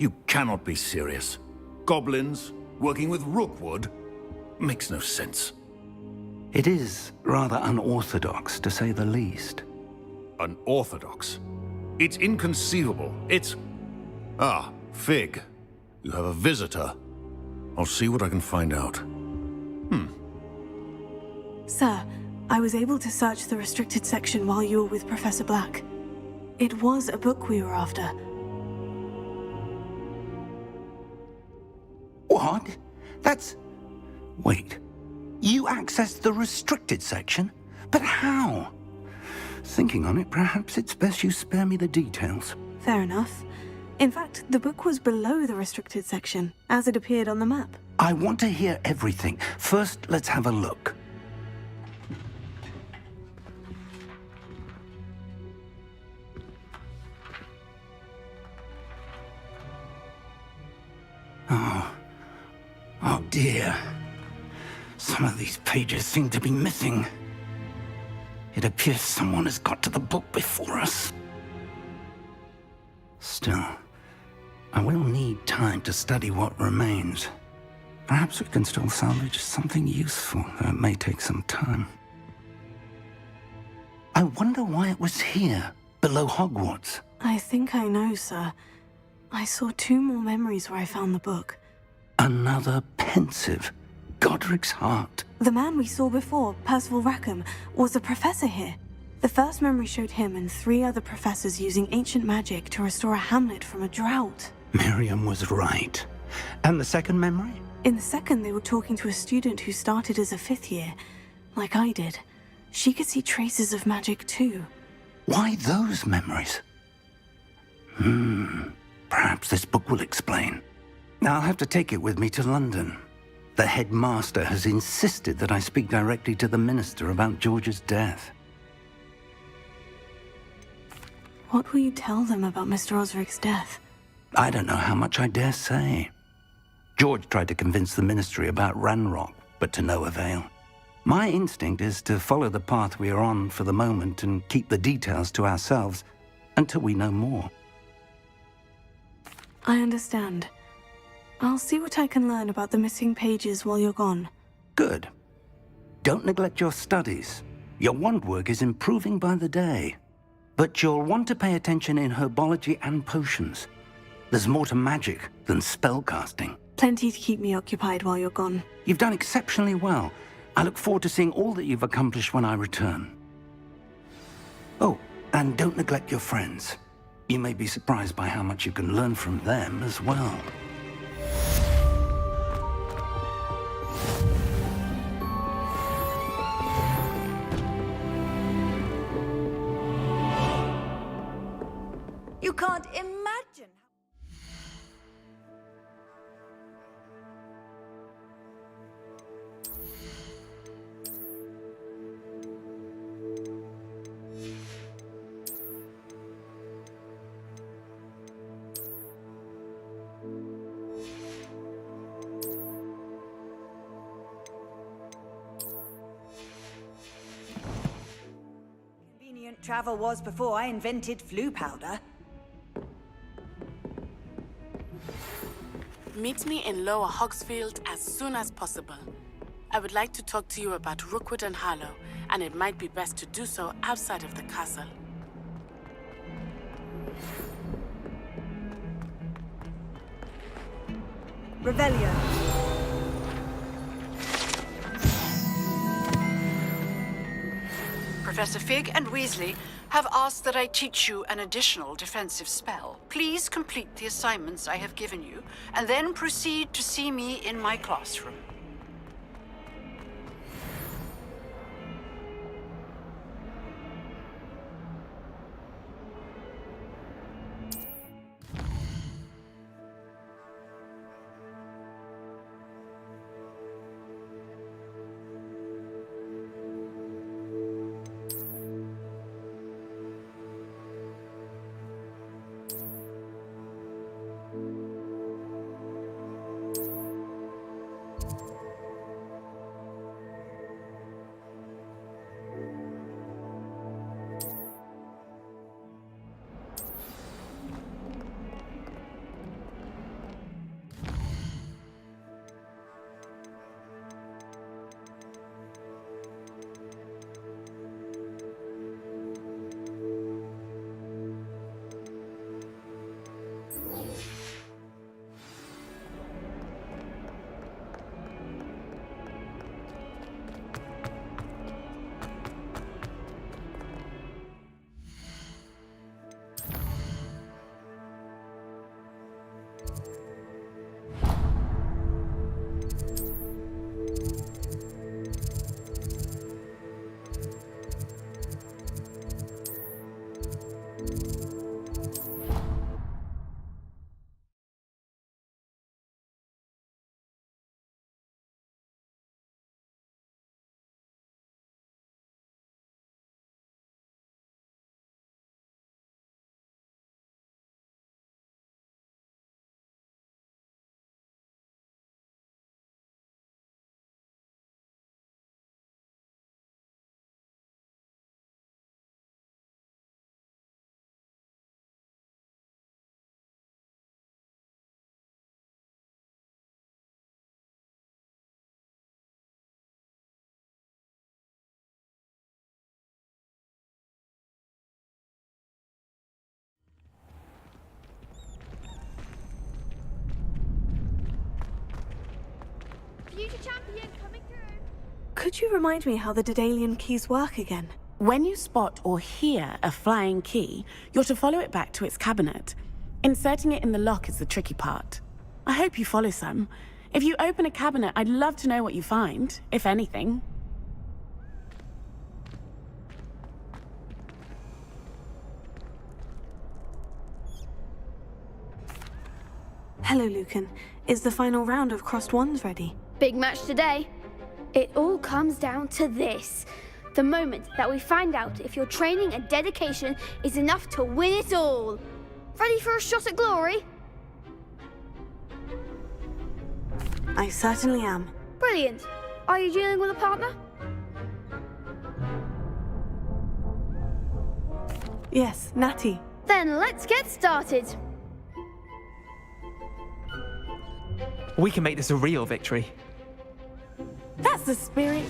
You cannot be serious. Goblins working with Rookwood? Makes no sense. It is rather unorthodox, to say the least. Unorthodox? It's inconceivable. It's... Ah, Fig. You have a visitor. I'll see what I can find out. Sir, I was able to search the restricted section while you were with Professor Black. It was a book we were after. What? That's... Wait. You accessed the restricted section? But how? Thinking on it, perhaps it's best you spare me the details. Fair enough. In fact, the book was below the restricted section, as it appeared on the map. I want to hear everything. First, let's have a look. Oh dear. Some of these pages seem to be missing. It appears someone has got to the book before us. Still, I will need time to study what remains. Perhaps we can still salvage something useful, though it may take some time. I wonder why it was here, below Hogwarts. I think I know, sir. I saw 2 more memories where I found the book. Another pensive. Godric's heart. The man we saw before, Percival Rackham, was a professor here. The first memory showed him and 3 other professors using ancient magic to restore a hamlet from a drought. Miriam was right. And the second memory? In the second, they were talking to a student who started as a 5th year, like I did. She could see traces of magic too. Why those memories? Perhaps this book will explain. Now I'll have to take it with me to London. The headmaster has insisted that I speak directly to the minister about George's death. What will you tell them about Mr. Osric's death? I don't know how much I dare say. George tried to convince the ministry about Ranrock, but to no avail. My instinct is to follow the path we are on for the moment and keep the details to ourselves until we know more. I understand. I'll see what I can learn about the missing pages while you're gone. Good. Don't neglect your studies. Your wand work is improving by the day. But you'll want to pay attention in herbology and potions. There's more to magic than spellcasting. Plenty to keep me occupied while you're gone. You've done exceptionally well. I look forward to seeing all that you've accomplished when I return. Oh, and don't neglect your friends. You may be surprised by how much you can learn from them as well. You can't imagine. Convenient travel was before I invented flu powder. Meet me in Lower Hogsfield as soon as possible. I would like to talk to you about Rookwood and Harlow, and it might be best to do so outside of the castle. Revelio. Professor Fig and Weasley have asked that I teach you an additional defensive spell. Please complete the assignments I have given you, and then proceed to see me in my classroom. future champion coming through. Could you remind me how the Daedalian keys work again? When you spot or hear a flying key, you're to follow it back to its cabinet. Inserting it in the lock is the tricky part. I hope you follow some. If you open a cabinet, I'd love to know what you find, if anything. Hello, Lucan. Is the final round of Crossed Wands ready? Big match today. It all comes down to this. The moment that we find out if your training and dedication is enough to win it all. Ready for a shot at glory? I certainly am. Brilliant. Are you dealing with a partner? Yes, Natty. Then let's get started. We can make this a real victory. That's the spirit.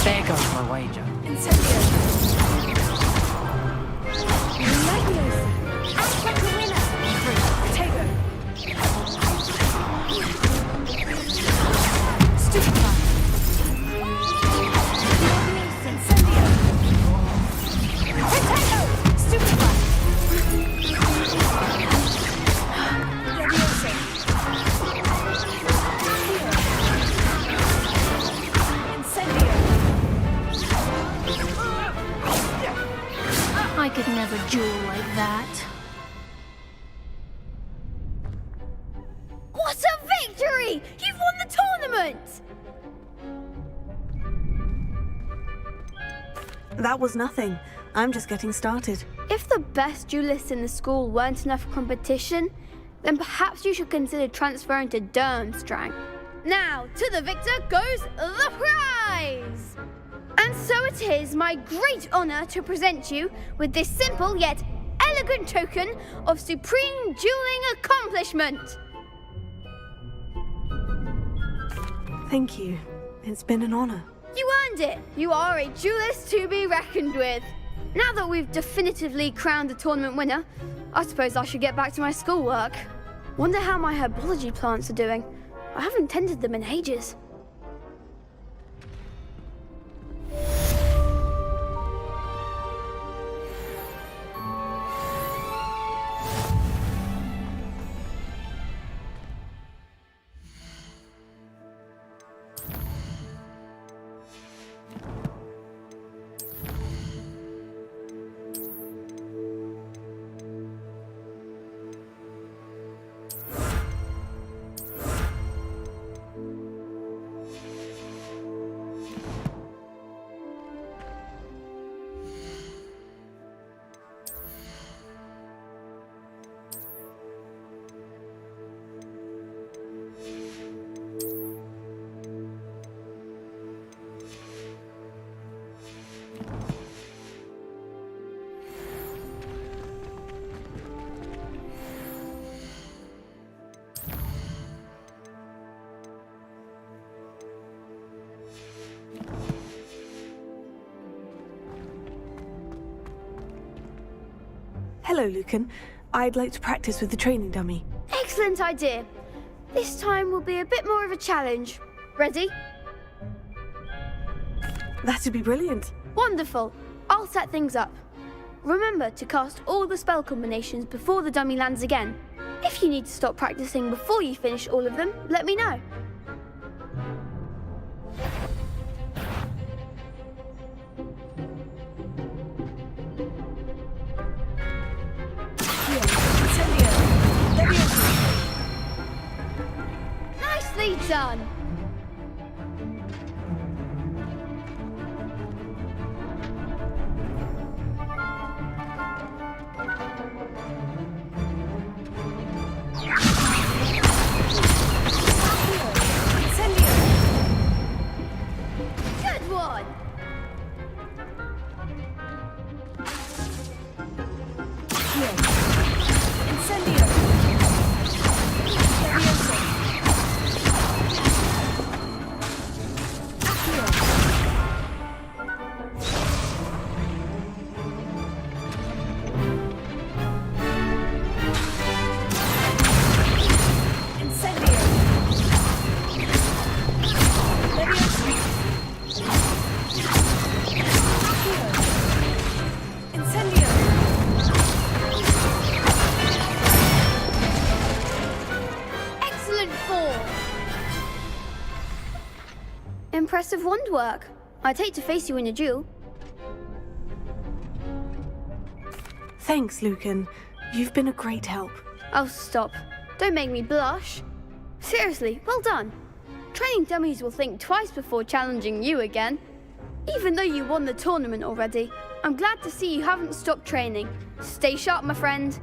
There goes my wager. I could never duel like that. What a victory! You've won the tournament! That was nothing. I'm just getting started. If the best duelists in the school weren't enough competition, then perhaps you should consider transferring to Durmstrang. Now, to the victor goes the prize! And so it is my great honor to present you with this simple yet elegant token of supreme dueling accomplishment. Thank you. It's been an honor. You earned it. You are a duelist to be reckoned with. Now that we've definitively crowned the tournament winner, I suppose I should get back to my schoolwork. Wonder how my herbology plants are doing. I haven't tended them in ages. Hello, Lucan. I'd like to practice with the training dummy. Excellent idea. This time will be a bit more of a challenge. Ready? That'd be brilliant. Wonderful. I'll set things up. Remember to cast all the spell combinations before the dummy lands again. If you need to stop practicing before you finish all of them, let me know. Nicely done. Good one. Excellent form. Impressive wand work. I'd hate to face you in a duel. Thanks, Lucan. You've been a great help. Oh, stop. Don't make me blush. Seriously, well done. Training dummies will think twice before challenging you again. Even though you won the tournament already, I'm glad to see you haven't stopped training. Stay sharp, my friend.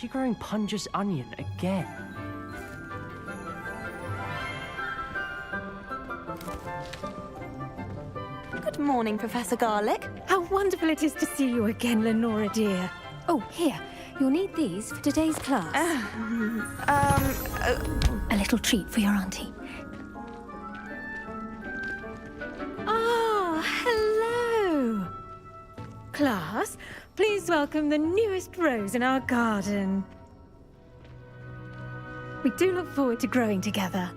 she growing Punja's onion again? Good morning, Professor Garlick. How wonderful it is to see you again, Lenora dear. Oh, here. You'll need these for today's class. A little treat for your auntie. Ah, hello. Class, please welcome the newest rose in our garden. We do look forward to growing together.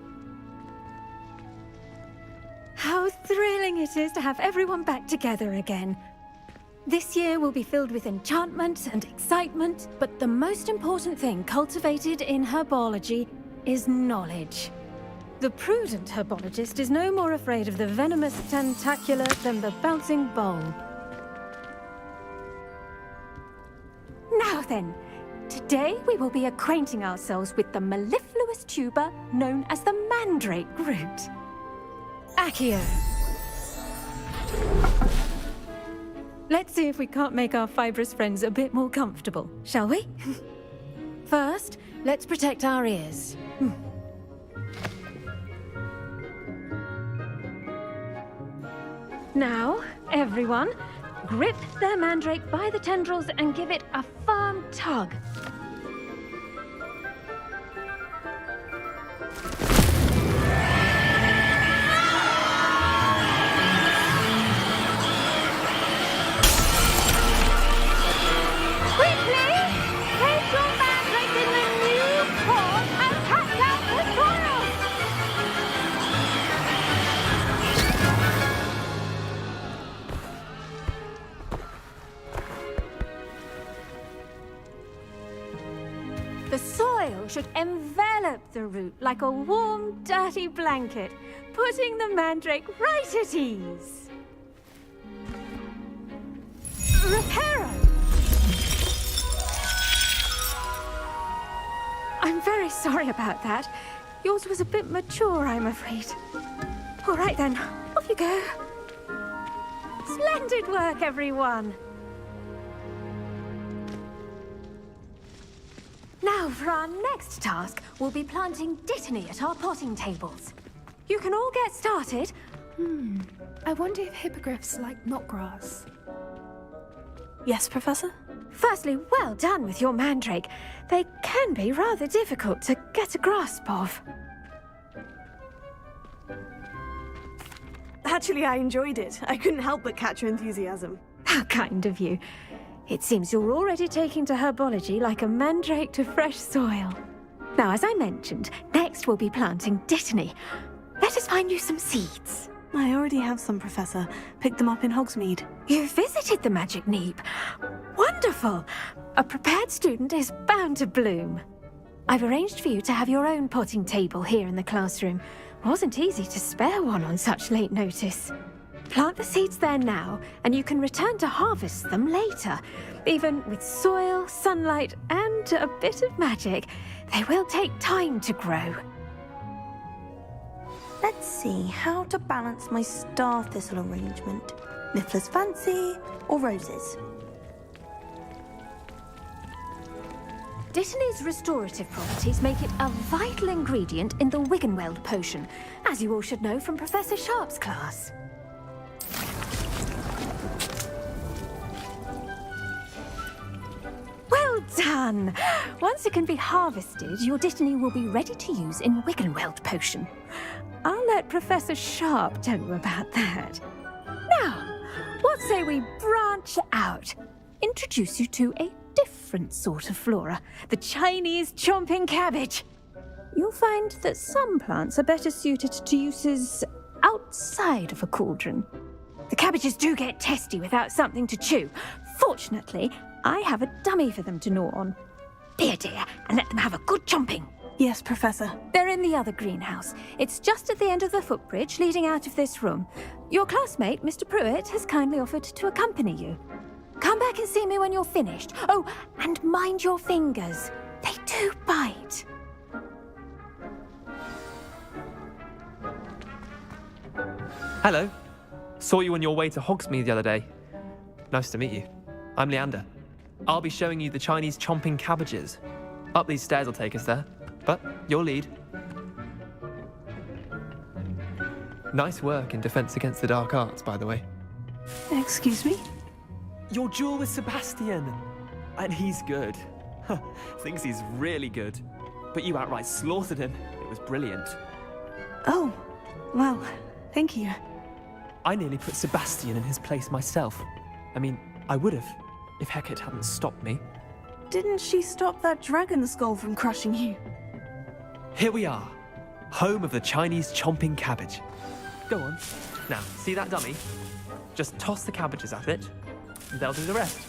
How thrilling it is to have everyone back together again. This year will be filled with enchantment and excitement, but the most important thing cultivated in herbology is knowledge. The prudent herbologist is no more afraid of the venomous tentacula than the bouncing bulb. Now then, today we will be acquainting ourselves with the mellifluous tuber known as the mandrake root. Accio. Let's see if we can't make our fibrous friends a bit more comfortable, shall we? First, let's protect our ears. Now, everyone, grip their mandrake by the tendrils and give it a firm tug. The soil should envelop the root like a warm, dirty blanket, putting the mandrake right at ease. Reparo! I'm very sorry about that. Yours was a bit mature, I'm afraid. All right then, off you go. Splendid work, everyone. Now, for our next task, we'll be planting dittany at our potting tables. You can all get started. I wonder if hippogriffs like knotgrass. Yes, Professor? Firstly, well done with your mandrake. They can be rather difficult to get a grasp of. Actually, I enjoyed it. I couldn't help but catch your enthusiasm. How kind of you. It seems you're already taking to herbology like a mandrake to fresh soil. Now, as I mentioned, next we'll be planting dittany. Let us find you some seeds. I already have some, Professor. Picked them up in Hogsmeade. You visited the Magic Neep. Wonderful! A prepared student is bound to bloom. I've arranged for you to have your own potting table here in the classroom. Wasn't easy to spare one on such late notice. Plant the seeds there now, and you can return to harvest them later. Even with soil, sunlight, and a bit of magic, they will take time to grow. Let's see how to balance my star thistle arrangement. Niffler's Fancy or roses? Dittany's restorative properties make it a vital ingredient in the Wiggenweld potion, as you all should know from Professor Sharp's class. Well done! Once it can be harvested, your dittany will be ready to use in Wiggenweld potion. I'll let Professor Sharp tell you about that. Now, what say we branch out? Introduce you to a different sort of flora, the Chinese chomping cabbage. You'll find that some plants are better suited to uses outside of a cauldron. The cabbages do get testy without something to chew. Fortunately, I have a dummy for them to gnaw on. Be a dear and let them have a good chomping. Yes, Professor. They're in the other greenhouse. It's just at the end of the footbridge leading out of this room. Your classmate, Mr. Pruitt, has kindly offered to accompany you. Come back and see me when you're finished. Oh, and mind your fingers. They do bite. Hello. Saw you on your way to Hogsmeade the other day. Nice to meet you. I'm Leander. I'll be showing you the Chinese chomping cabbages. Up these stairs will take us there, but your lead. Nice work in Defense Against the Dark Arts, by the way. Excuse me? Your duel with Sebastian! And he's good. Thinks he's really good. But you outright slaughtered him. It was brilliant. Oh, well, thank you. I nearly put Sebastian in his place myself. I mean, I would have, if Hecate hadn't stopped me. Didn't she stop that dragon skull from crushing you? Here we are, home of the Chinese chomping cabbage. Go on. Now, see that dummy? Just toss the cabbages at it, and they'll do the rest.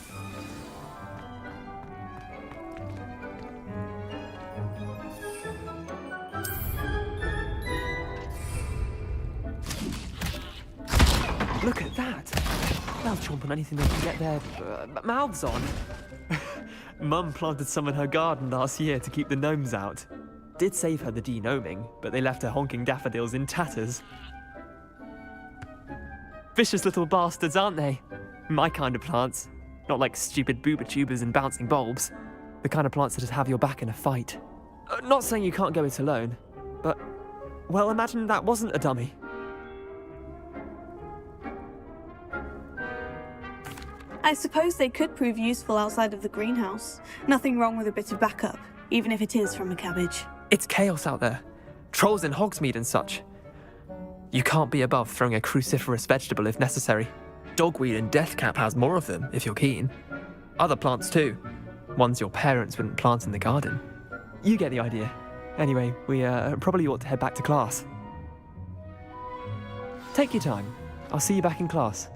Look at that! They'll chomp on anything they can get their mouths on. Mum planted some in her garden last year to keep the gnomes out. Did save her the de-gnoming, but they left her honking daffodils in tatters. Vicious little bastards, aren't they? My kind of plants. Not like stupid booba tubers and bouncing bulbs. The kind of plants that just have your back in a fight. Not saying you can't go it alone, but, well, imagine that wasn't a dummy. I suppose they could prove useful outside of the greenhouse. Nothing wrong with a bit of backup, even if it is from a cabbage. It's chaos out there. Trolls in Hogsmeade and such. You can't be above throwing a cruciferous vegetable if necessary. Dogweed and deathcap has more of them, if you're keen. Other plants too. Ones your parents wouldn't plant in the garden. You get the idea. Anyway, we probably ought to head back to class. Take your time. I'll see you back in class.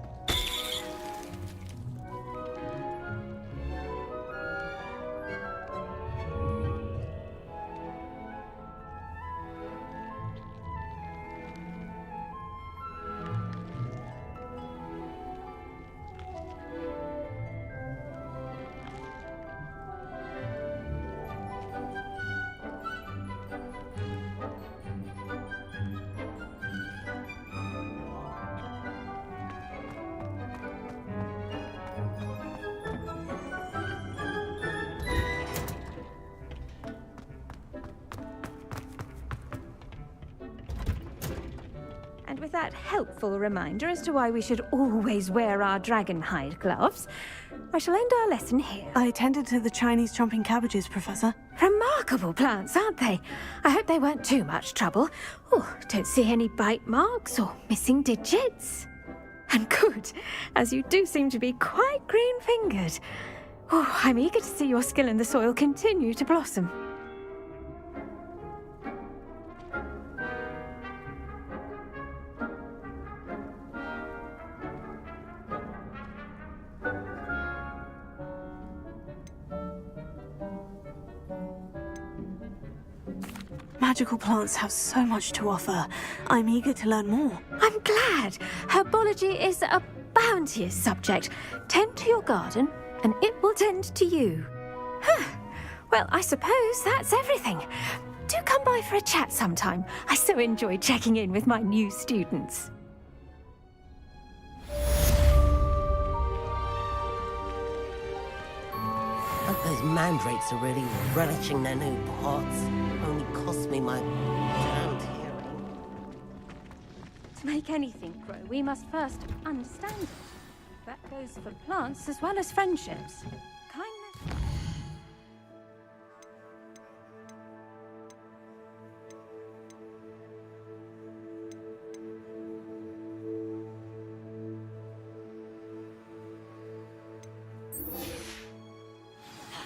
And with that helpful reminder as to why we should always wear our dragon hide gloves, I shall end our lesson here. I tended to the Chinese chomping cabbages, Professor. Remarkable plants, aren't they? I hope they weren't too much trouble. Oh, don't see any bite marks or missing digits. And good, as you do seem to be quite green-fingered. Oh, I'm eager to see your skill in the soil continue to blossom. Magical plants have so much to offer. I'm eager to learn more. I'm glad. Herbology is a bounteous subject. Tend to your garden, and it will tend to you. Well, I suppose that's everything. Do come by for a chat sometime. I so enjoy checking in with my new students. Hope those mandrakes are really relishing their new pots. Only cost me my damned hearing. To make anything grow, we must first understand it. That goes for plants as well as friendships. Kindness.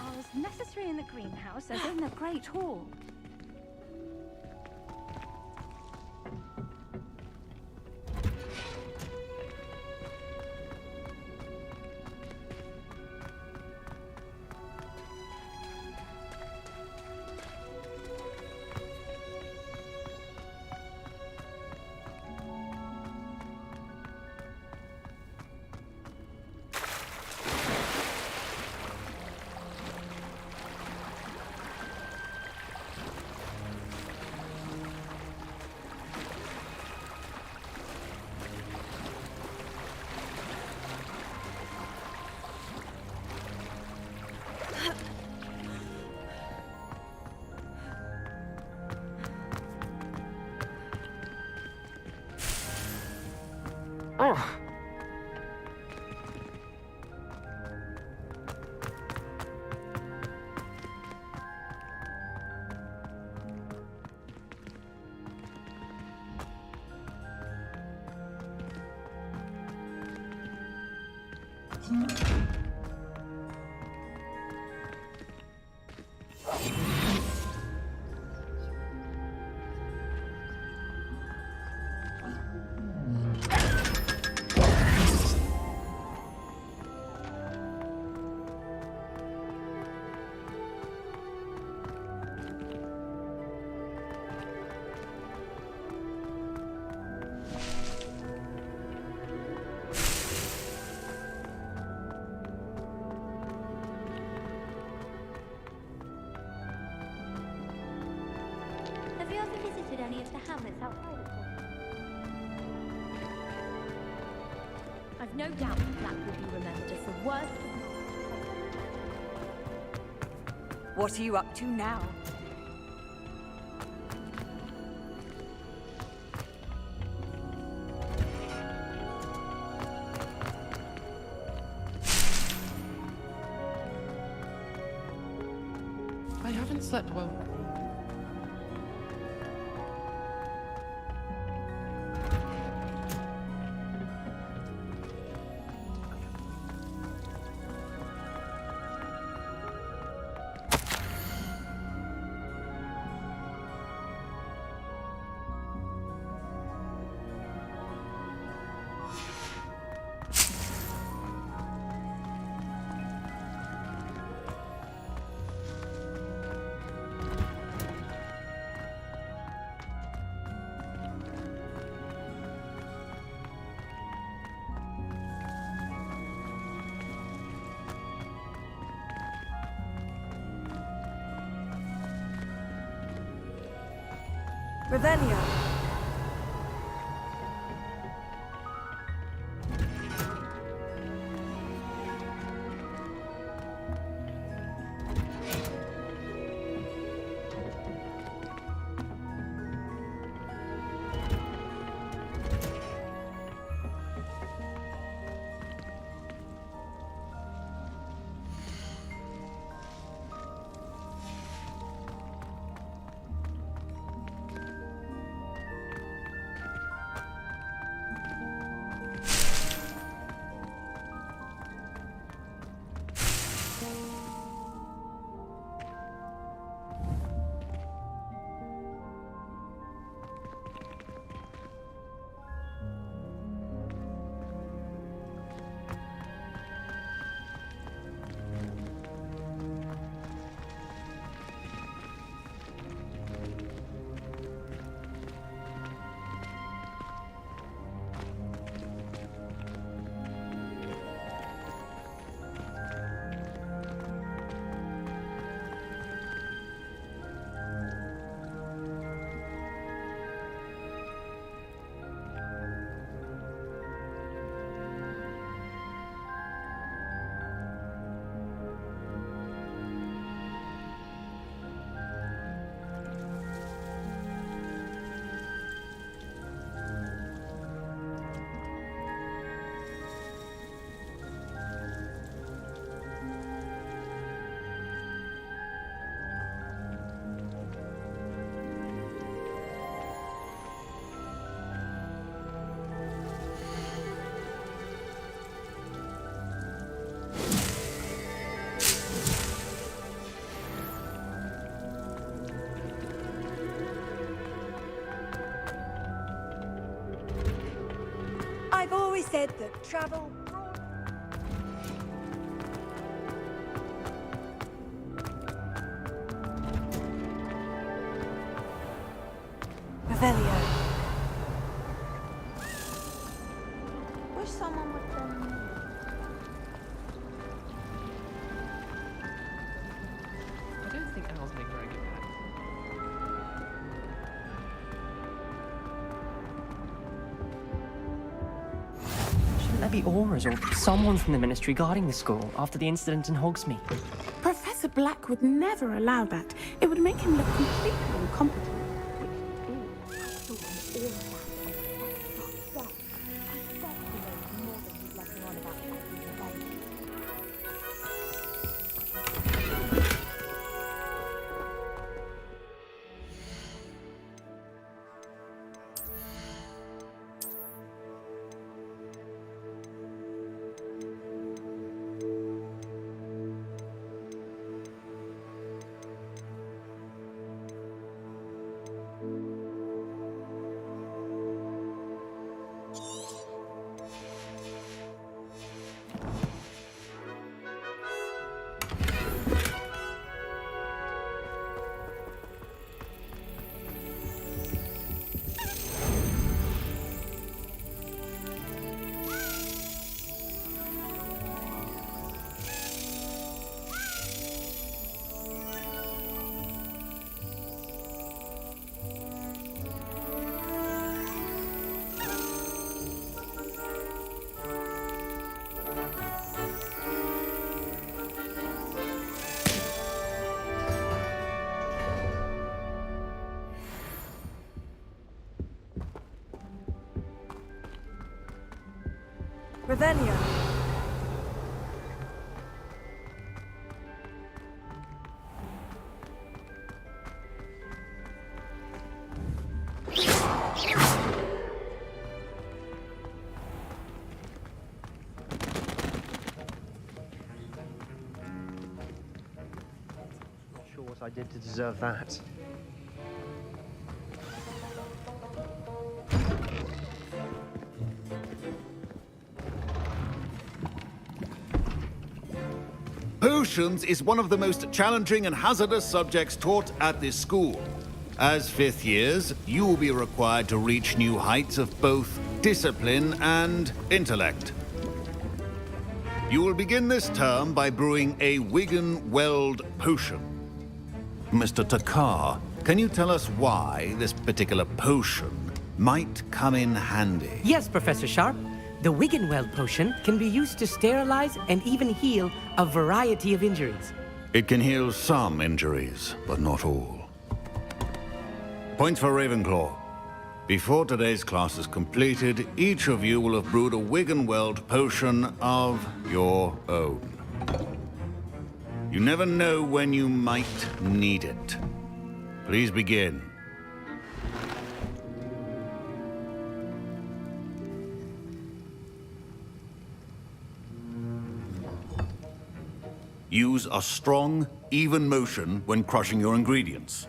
Are as necessary in the greenhouse as in the Great Hall. Oh. Have you ever visited any of the hamlets outside of Hogwarts? I've no doubt that Black will be remembered as the worst of What are you up to now? I haven't slept well. Revelio. I've always said that travel brought... Revelio. Wish someone would send me. I don't think Al's being very good at it. Shouldn't there be auras or someone from the Ministry guarding the school after the incident in Hogsmeade? Professor Black would never allow that. It would make him look completely incompetent. Revelio. Not sure what I did to deserve that. Potions is one of the most challenging and hazardous subjects taught at this school. As fifth years, you will be required to reach new heights of both discipline and intellect. You will begin this term by brewing a Wigan Weld potion. Mr. Takar, can you tell us why this particular potion might come in handy? Yes, Professor Sharp. The Wiggenweld potion can be used to sterilize and even heal a variety of injuries. It can heal some injuries, but not all. Points for Ravenclaw. Before today's class is completed, each of you will have brewed a Wiggenweld potion of your own. You never know when you might need it. Please begin. Use a strong, even motion when crushing your ingredients.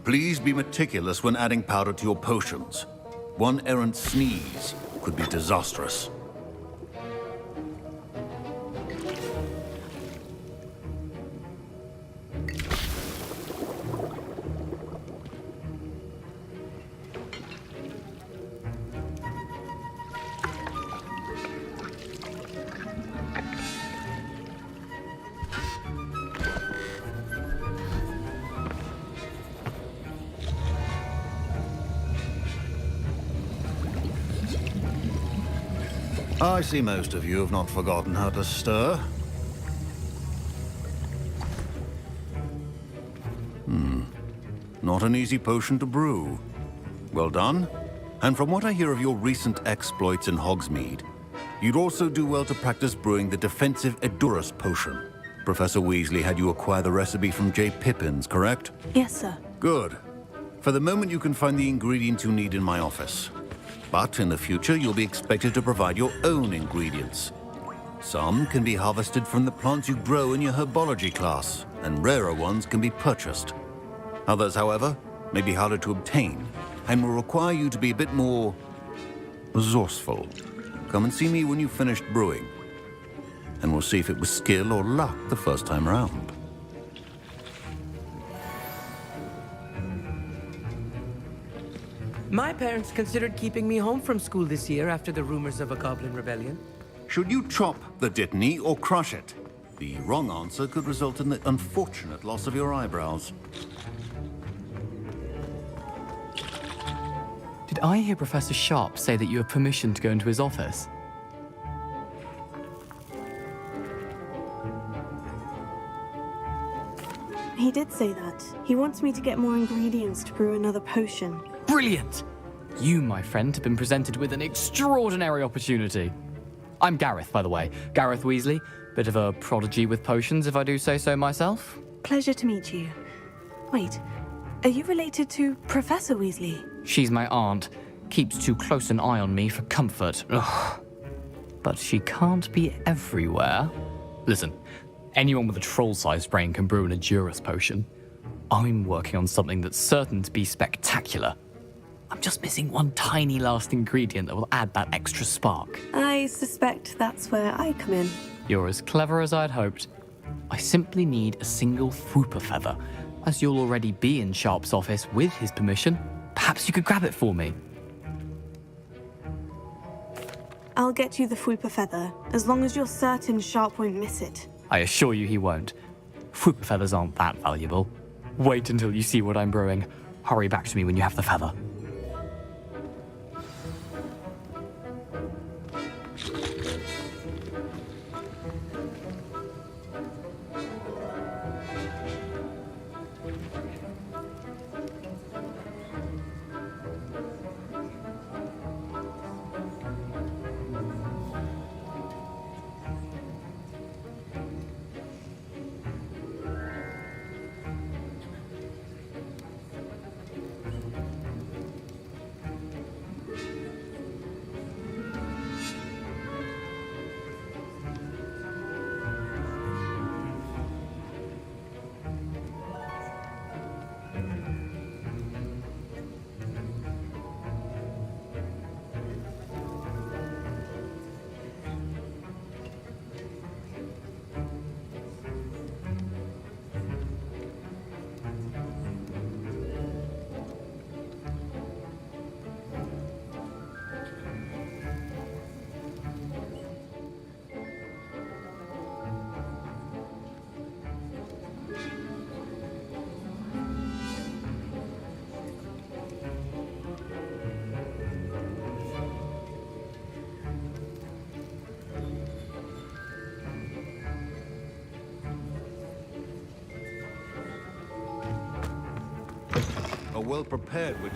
Please be meticulous when adding powder to your potions. One errant sneeze could be disastrous. I see most of you have not forgotten how to stir. Not an easy potion to brew. Well done. And from what I hear of your recent exploits in Hogsmeade, you'd also do well to practice brewing the defensive Edurus potion. Professor Weasley had you acquire the recipe from J. Pippins, correct? Yes, sir. Good. For the moment, you can find the ingredients you need in my office. But in the future, you'll be expected to provide your own ingredients. Some can be harvested from the plants you grow in your herbology class, and rarer ones can be purchased. Others, however, may be harder to obtain, and will require you to be a bit more resourceful. Come and see me when you've finished brewing, and we'll see if it was skill or luck the first time around. My parents considered keeping me home from school this year after the rumors of a goblin rebellion. Should you chop the Dittany or crush it? The wrong answer could result in the unfortunate loss of your eyebrows. Did I hear Professor Sharp say that you have permission to go into his office? He did say that. He wants me to get more ingredients to brew another potion. Brilliant! You, my friend, have been presented with an extraordinary opportunity. I'm Gareth, by the way. Gareth Weasley. Bit of a prodigy with potions, if I do say so myself. Pleasure to meet you. Wait, are you related to Professor Weasley? She's my aunt. Keeps too close an eye on me for comfort. Ugh. But she can't be everywhere. Listen, anyone with a troll-sized brain can brew an Edurus potion. I'm working on something that's certain to be spectacular. I'm just missing one tiny last ingredient that will add that extra spark. I suspect that's where I come in. You're as clever as I'd hoped. I simply need a single Fwooper feather. As you'll already be in Sharp's office with his permission, perhaps you could grab it for me. I'll get you the Fwooper feather, as long as you're certain Sharp won't miss it. I assure you he won't. Fwooper feathers aren't that valuable. Wait until you see what I'm brewing. Hurry back to me when you have the feather. A well-prepared witch.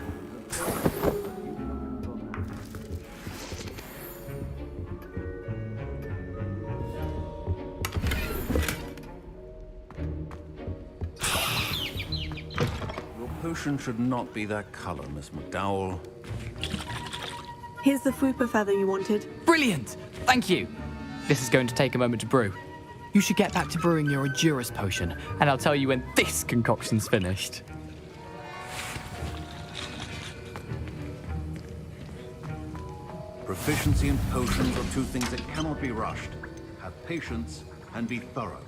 Your potion should not be that color, Miss McDowell. Here's the fupa feather you wanted. Brilliant! Thank you! This is going to take a moment to brew. You should get back to brewing your Adurus potion, and I'll tell you when this concoction's finished. Proficiency in potions are two things that cannot be rushed. Have patience and be thorough.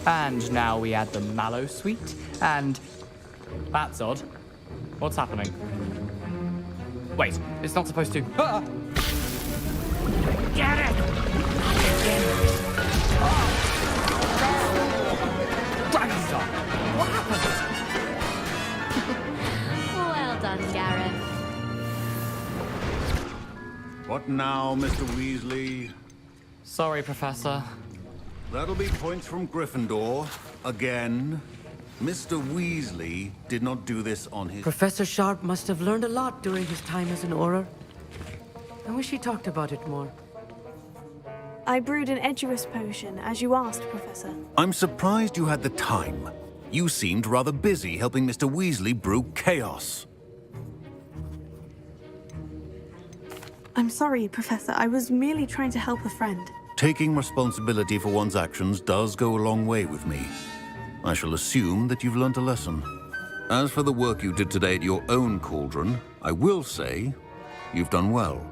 And now we add the mallow sweet, and... That's odd. What's happening? Wait, it's not supposed to... Ah! Get it! Dragonstar! What happened? Well done, Gareth. What now, Mr. Weasley? Sorry, Professor. That'll be points from Gryffindor. Again. Mr. Weasley did not do this on his... Professor Sharp must have learned a lot during his time as an Auror. I wish he talked about it more. I brewed an Edurus potion, as you asked, Professor. I'm surprised you had the time. You seemed rather busy helping Mr. Weasley brew chaos. I'm sorry, Professor. I was merely trying to help a friend. Taking responsibility for one's actions does go a long way with me. I shall assume that you've learnt a lesson. As for the work you did today at your own cauldron, I will say you've done well.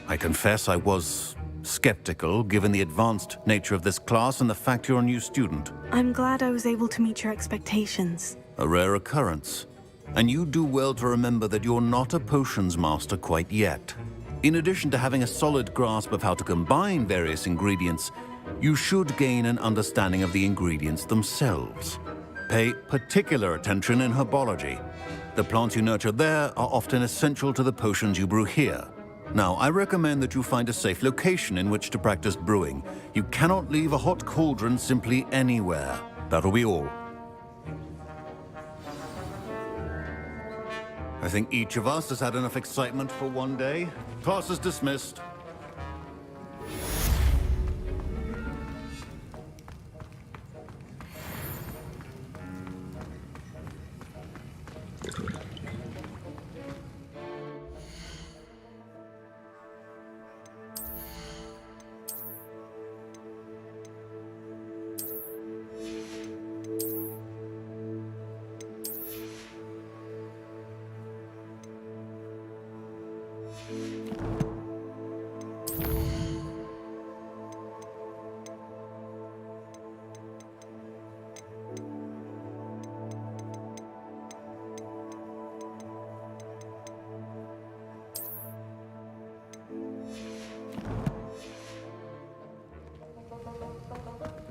I confess I was skeptical, given the advanced nature of this class and the fact you're a new student. I'm glad I was able to meet your expectations. A rare occurrence. And you do well to remember that you're not a potions master quite yet. In addition to having a solid grasp of how to combine various ingredients, you should gain an understanding of the ingredients themselves. Pay particular attention in herbology. The plants you nurture there are often essential to the potions you brew here. Now, I recommend that you find a safe location in which to practice brewing. You cannot leave a hot cauldron simply anywhere. That'll be all. I think each of us has had enough excitement for one day. Class is dismissed.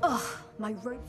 Ugh, my rope.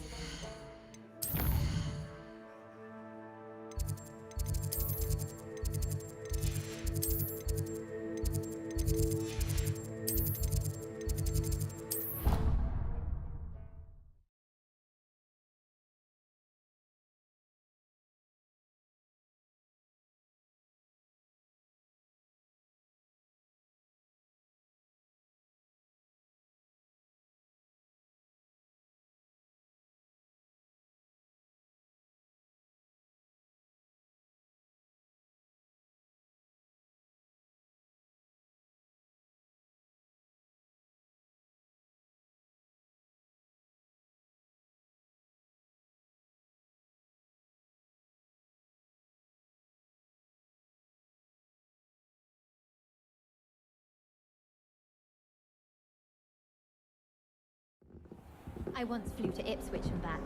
I once flew to Ipswich and back.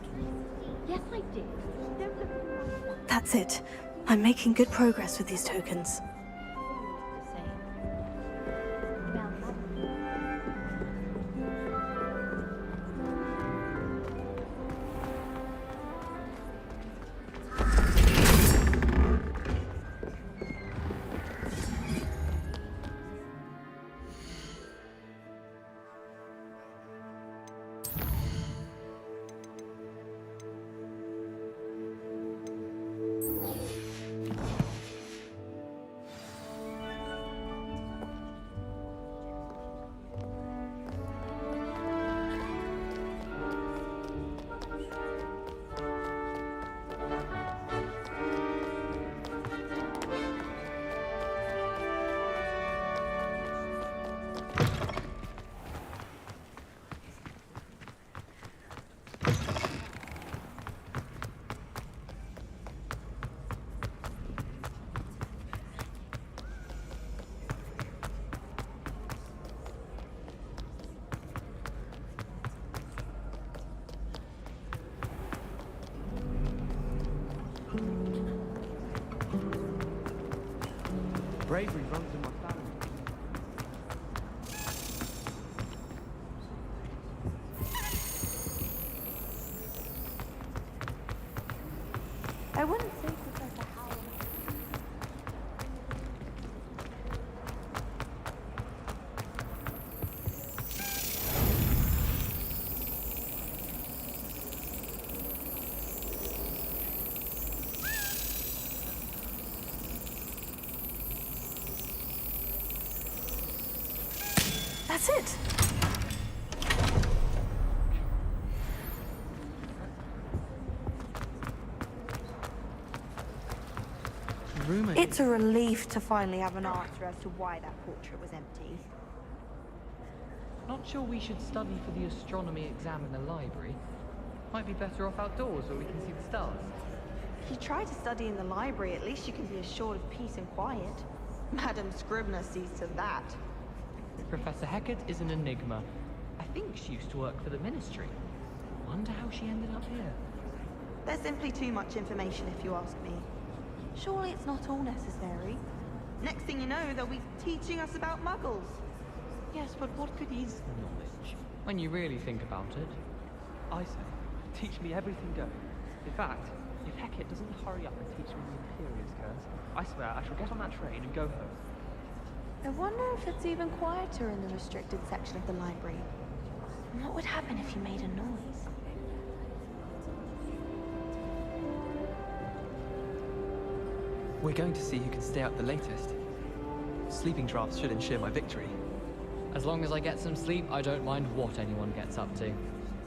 Yes, I did. Don't look. That's it. I'm making good progress with these tokens. Bravery runs in my family. I wouldn't say Professor Howell. That's it. It's a relief to finally have an answer as to why that portrait was empty. Not sure we should study for the astronomy exam in the library. Might be better off outdoors where we can see the stars. If you try to study in the library, at least you can be assured of peace and quiet. Madam Scribner sees to that. Professor Heckert is an enigma. I think she used to work for the ministry. Wonder how she ended up here. There's simply too much information if you ask me. Surely it's not all necessary. Next thing you know, they'll be teaching us about muggles. Yes, but what good is the knowledge? When you really think about it. I say, teach me everything goes. In fact, if Heckett doesn't hurry up and teach me the Imperious Curse, I swear I shall get on that train and go home. I wonder if it's even quieter in the restricted section of the library. And what would happen if you made a noise? We're going to see who can stay up the latest. Sleeping drafts should ensure my victory. As long as I get some sleep, I don't mind what anyone gets up to.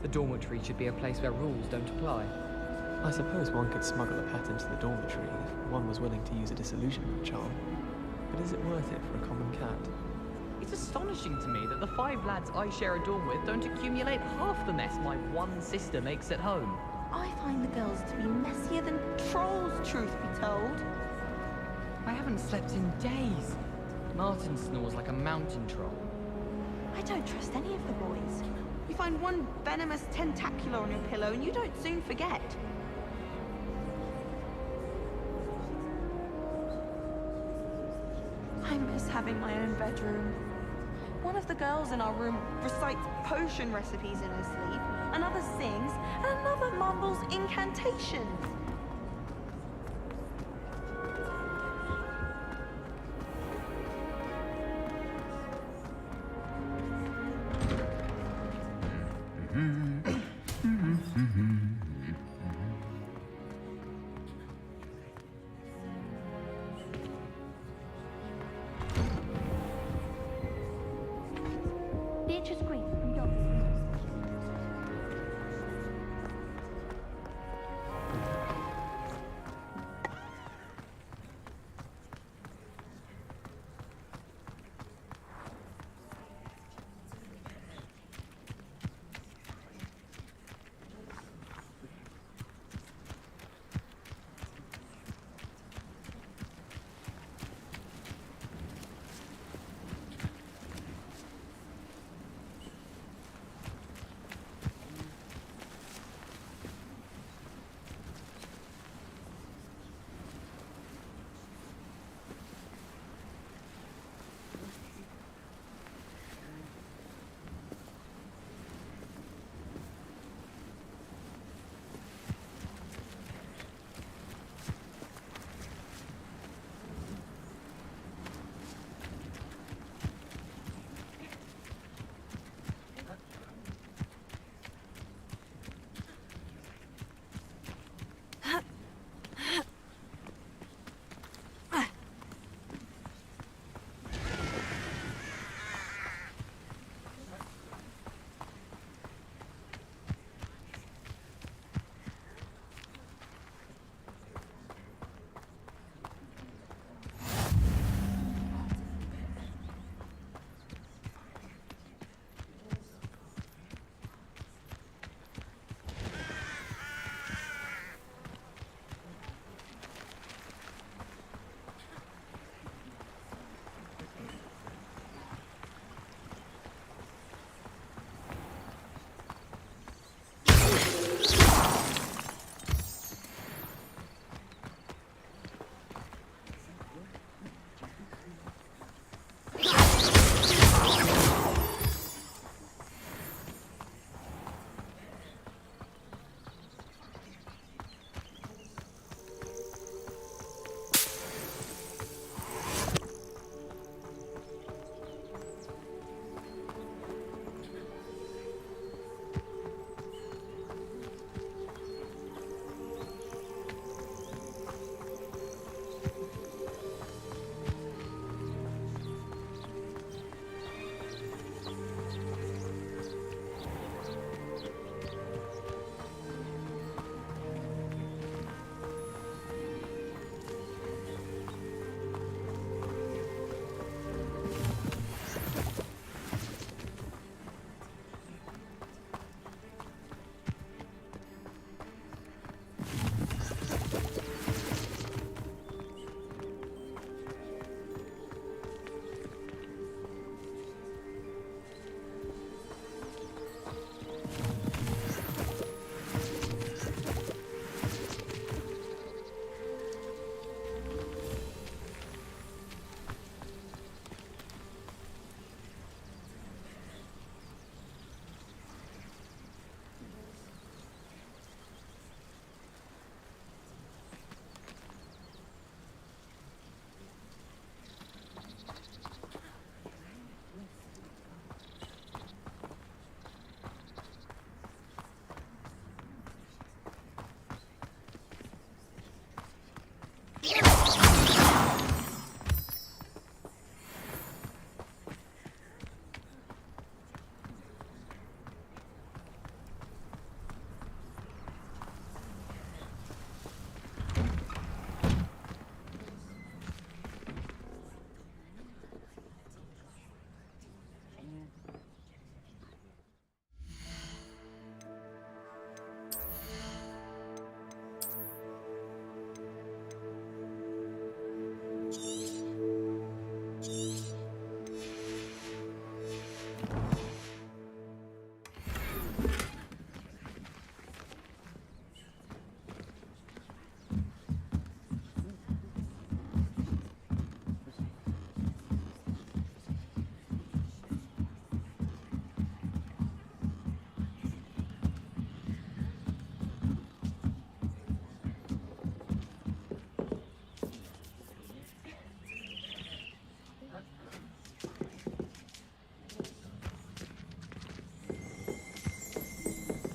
The dormitory should be a place where rules don't apply. I suppose one could smuggle a pet into the dormitory if one was willing to use a disillusionment charm. But is it worth it for a common cat? It's astonishing to me that the 5 lads I share a dorm with don't accumulate half the mess my one sister makes at home. I find the girls to be messier than trolls, truth be told. I haven't slept in days. Martin snores like a mountain troll. I don't trust any of the boys. You find one venomous tentacular on your pillow and you don't soon forget. I miss having my own bedroom. One of the girls in our room recites potion recipes in her sleep, another sings, and another mumbles incantations. Beatrice Green from Dog.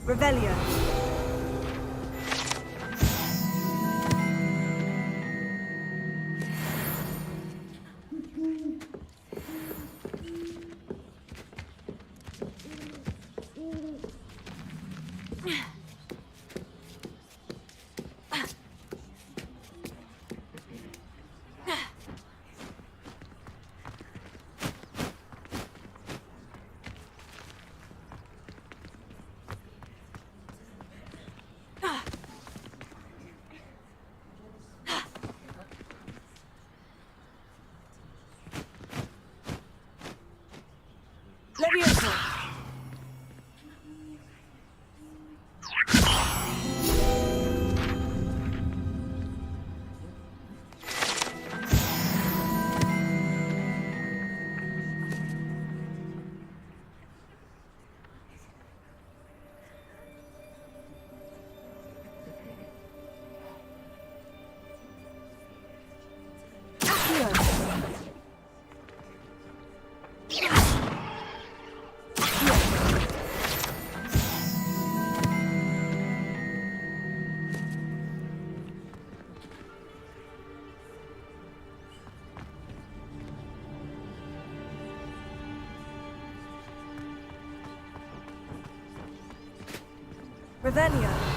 Revelio. Leviosa. Revelio.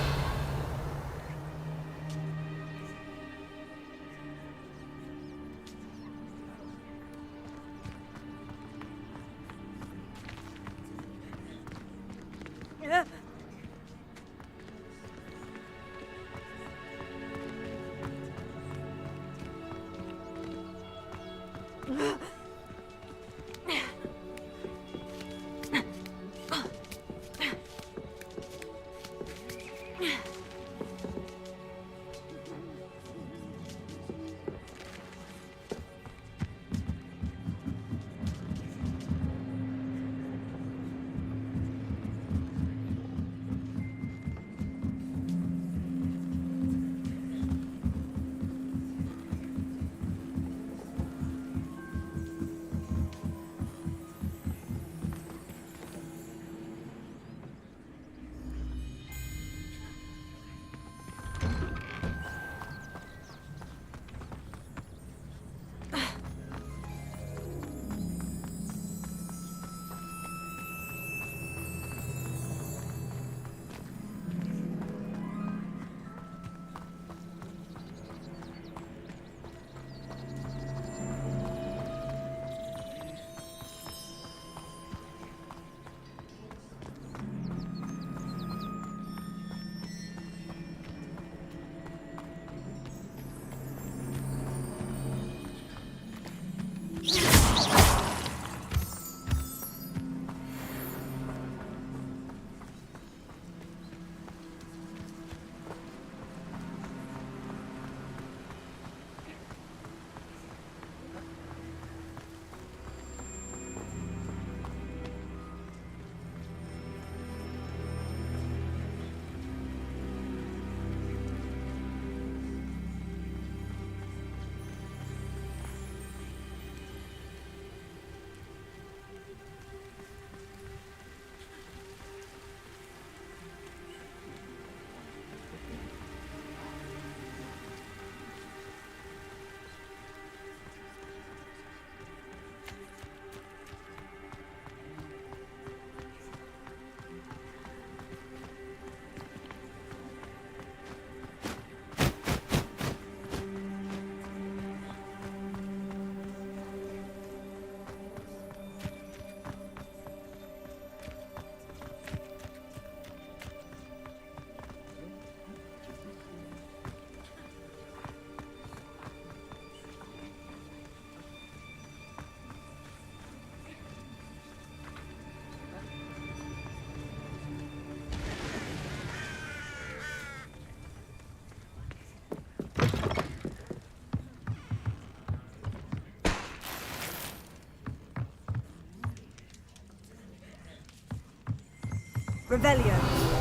Revelio.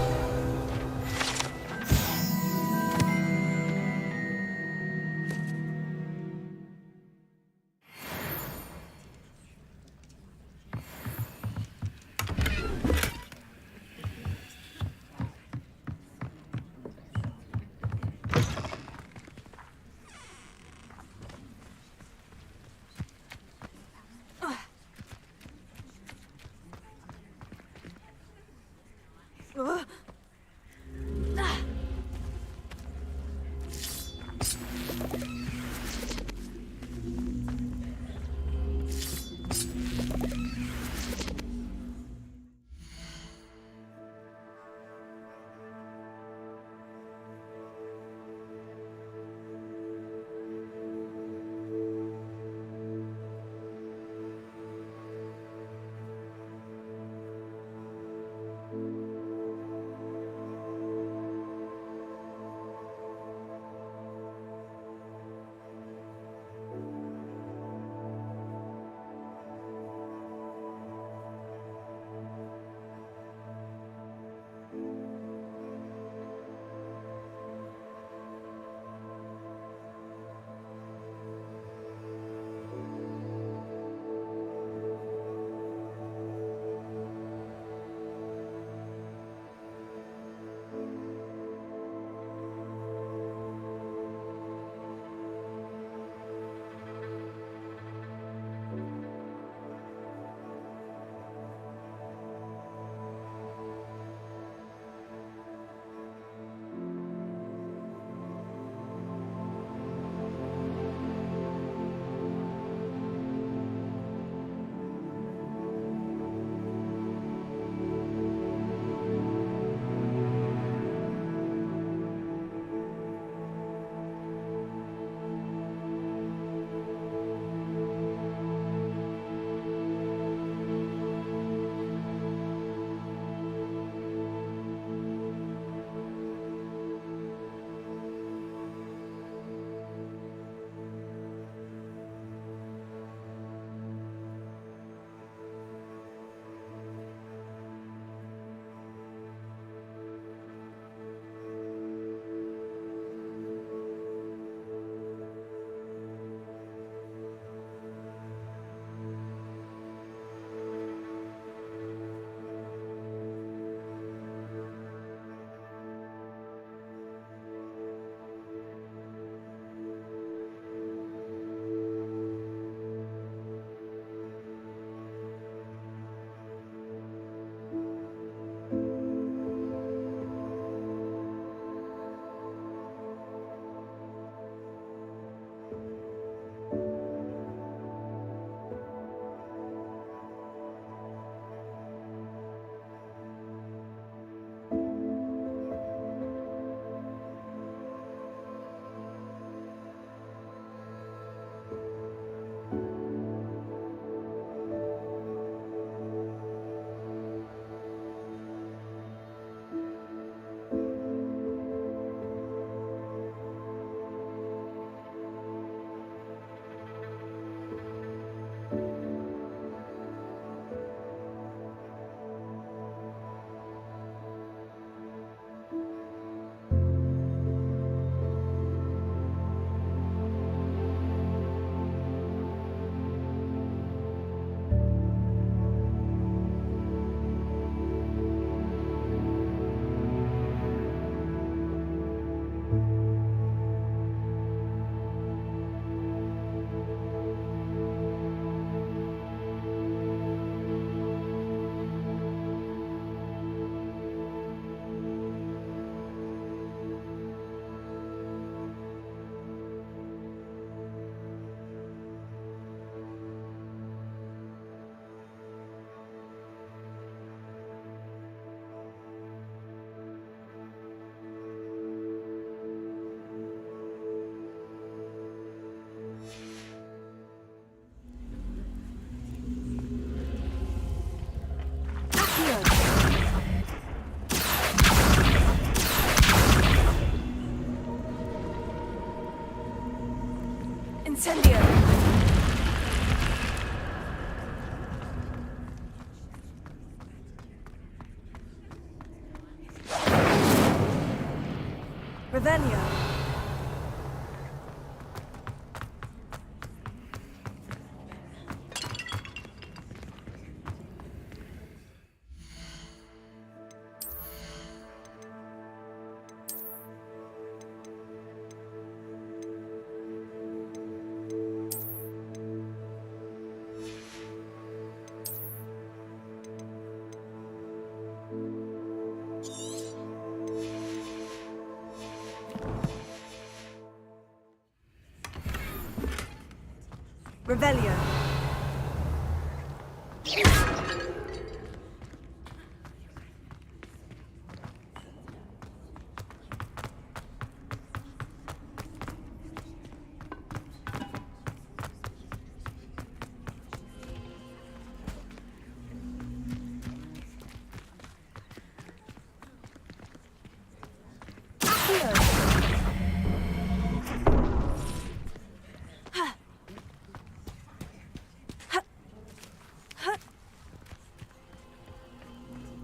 Revelio.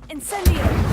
Incendio!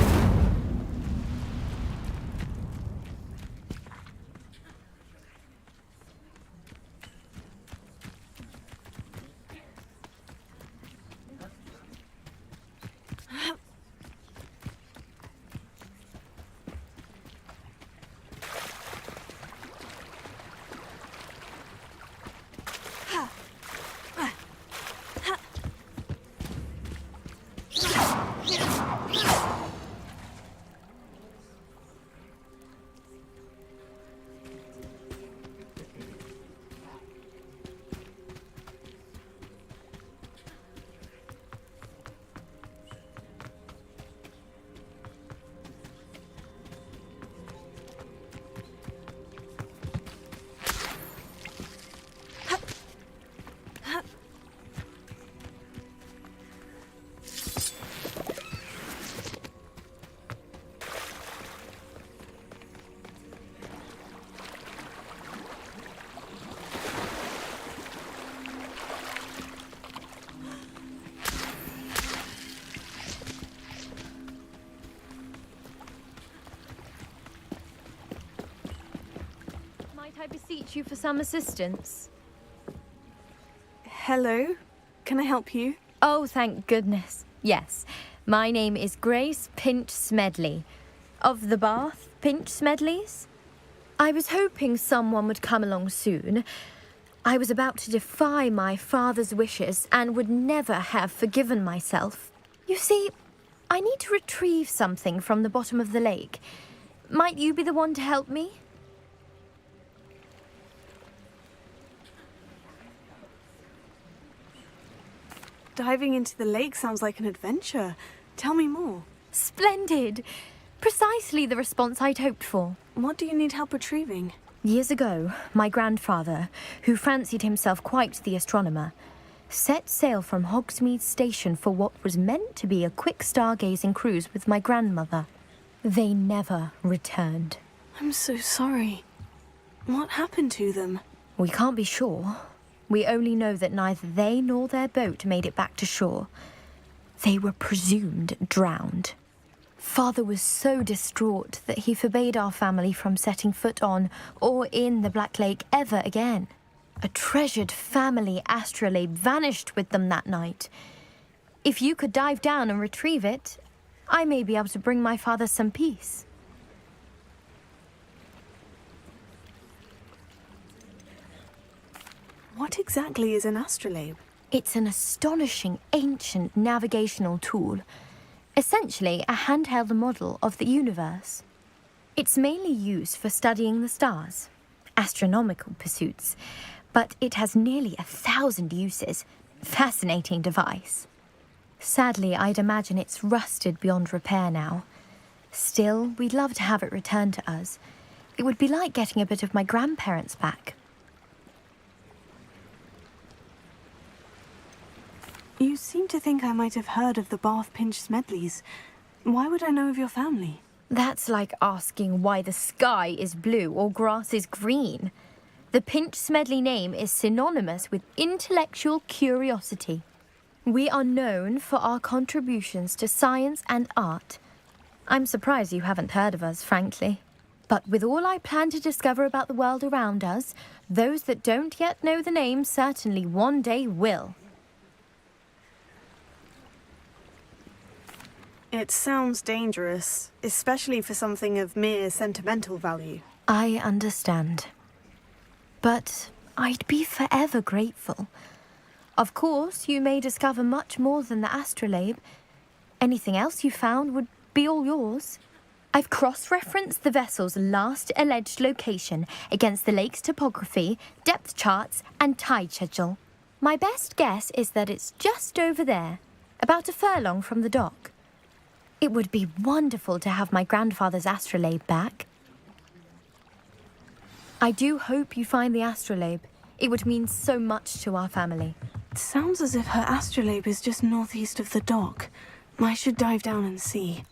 Might I beseech you for some assistance? Hello? Can I help you? Oh, thank goodness. Yes. My name is Grace Pinch Smedley. Of the Bath Pinch Smedleys? I was hoping someone would come along soon. I was about to defy my father's wishes and would never have forgiven myself. You see, I need to retrieve something from the bottom of the lake. Might you be the one to help me? Diving into the lake sounds like an adventure. Tell me more. Splendid! Precisely the response I'd hoped for. What do you need help retrieving? Years ago, my grandfather, who fancied himself quite the astronomer, set sail from Hogsmeade Station for what was meant to be a quick stargazing cruise with my grandmother. They never returned. I'm so sorry. What happened to them? We can't be sure. We only know that neither they nor their boat made it back to shore. They were presumed drowned. Father was so distraught that he forbade our family from setting foot on or in the Black Lake ever again. A treasured family astrolabe vanished with them that night. If you could dive down and retrieve it, I may be able to bring my father some peace. What exactly is an astrolabe? It's an astonishing ancient navigational tool. Essentially, a handheld model of the universe. It's mainly used for studying the stars, astronomical pursuits, but it has nearly 1,000 uses. Fascinating device. Sadly, I'd imagine it's rusted beyond repair now. Still, we'd love to have it returned to us. It would be like getting a bit of my grandparents back. You seem to think I might have heard of the Bath Pinch Smedleys. Why would I know of your family? That's like asking why the sky is blue or grass is green. The Pinch Smedley name is synonymous with intellectual curiosity. We are known for our contributions to science and art. I'm surprised you haven't heard of us, frankly. But with all I plan to discover about the world around us, those that don't yet know the name certainly one day will. It sounds dangerous, especially for something of mere sentimental value. I understand. But I'd be forever grateful. Of course, you may discover much more than the astrolabe. Anything else you found would be all yours. I've cross-referenced the vessel's last alleged location against the lake's topography, depth charts, and tide schedule. My best guess is that it's just over there, about a furlong from the dock. It would be wonderful to have my grandfather's astrolabe back. I do hope you find the astrolabe. It would mean so much to our family. It sounds as if her astrolabe is just northeast of the dock. I should dive down and see.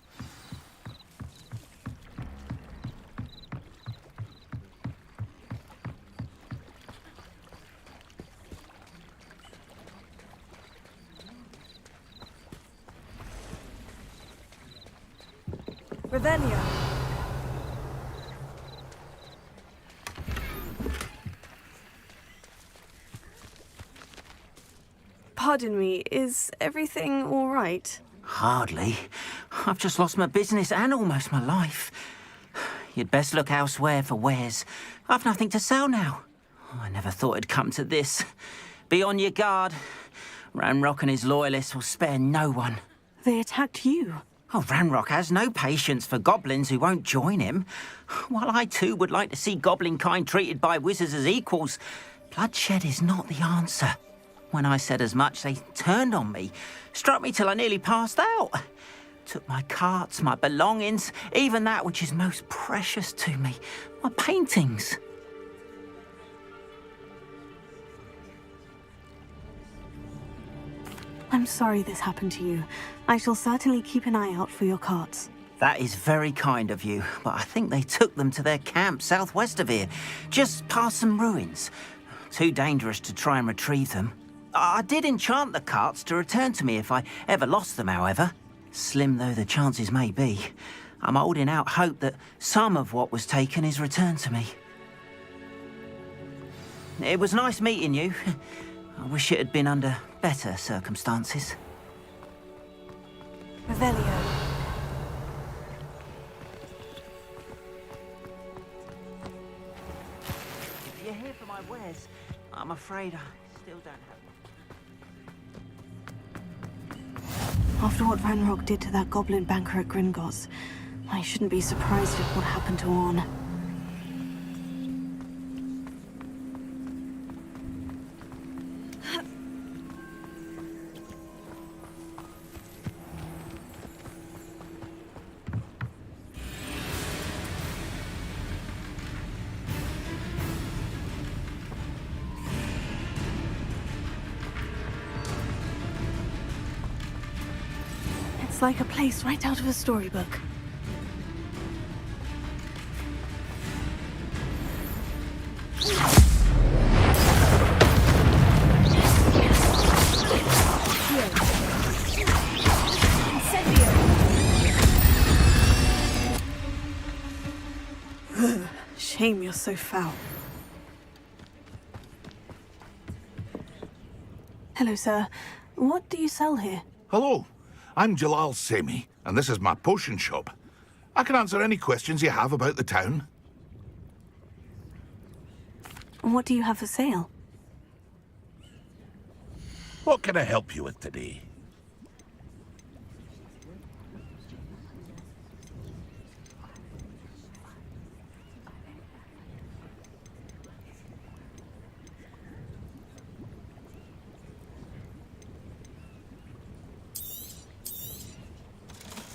Revelio. Pardon me, is everything all right? Hardly. I've just lost my business and almost my life. You'd best look elsewhere for wares. I've nothing to sell now. I never thought it'd come to this. Be on your guard. Ranrock and his loyalists will spare no one. They attacked you. Oh, Ranrock has no patience for goblins who won't join him. While I too would like to see goblin kind treated by wizards as equals, bloodshed is not the answer. When I said as much, they turned on me, struck me till I nearly passed out. Took my carts, my belongings, even that which is most precious to me, my paintings. I'm sorry this happened to you. I shall certainly keep an eye out for your carts. That is very kind of you, but I think they took them to their camp southwest of here, just past some ruins. Too dangerous to try and retrieve them. I did enchant the carts to return to me if I ever lost them, however. Slim though the chances may be, I'm holding out hope that some of what was taken is returned to me. It was nice meeting you. I wish it had been under better circumstances. Revelio. If you're here for my wares, I'm afraid I still don't have one. After what Ranrock did to that goblin banker at Gringotts, I shouldn't be surprised at what happened to Orn. It's like a place right out of a storybook. Shame you're so foul. Hello, sir. What do you sell here? Hello, I'm Jalal Semi, and this is my potion shop. I can answer any questions you have about the town. What do you have for sale? What can I help you with today?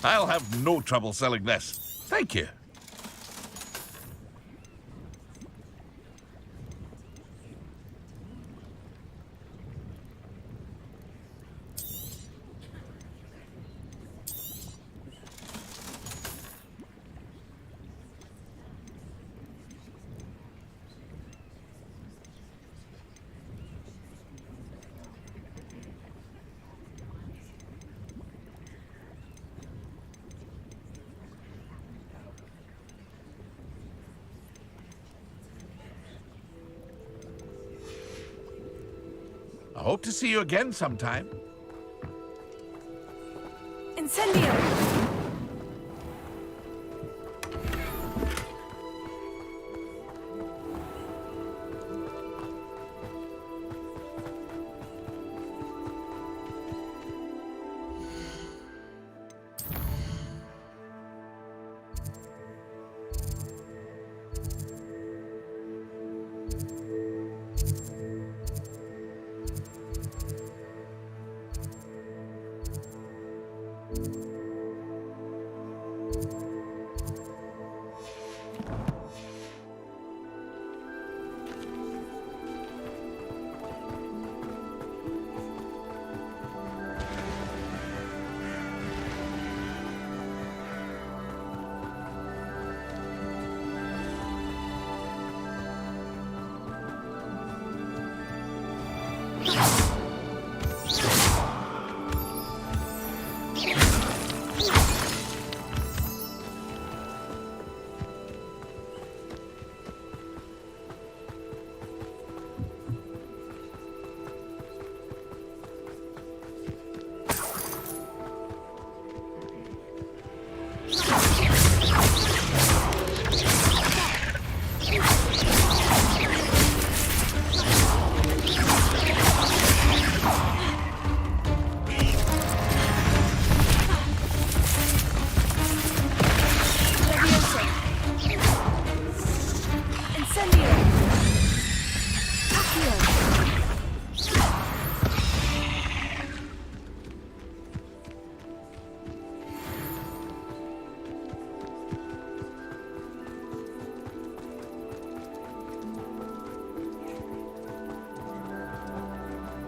I'll have no trouble selling this. Thank you. I hope to see you again sometime. Incendio!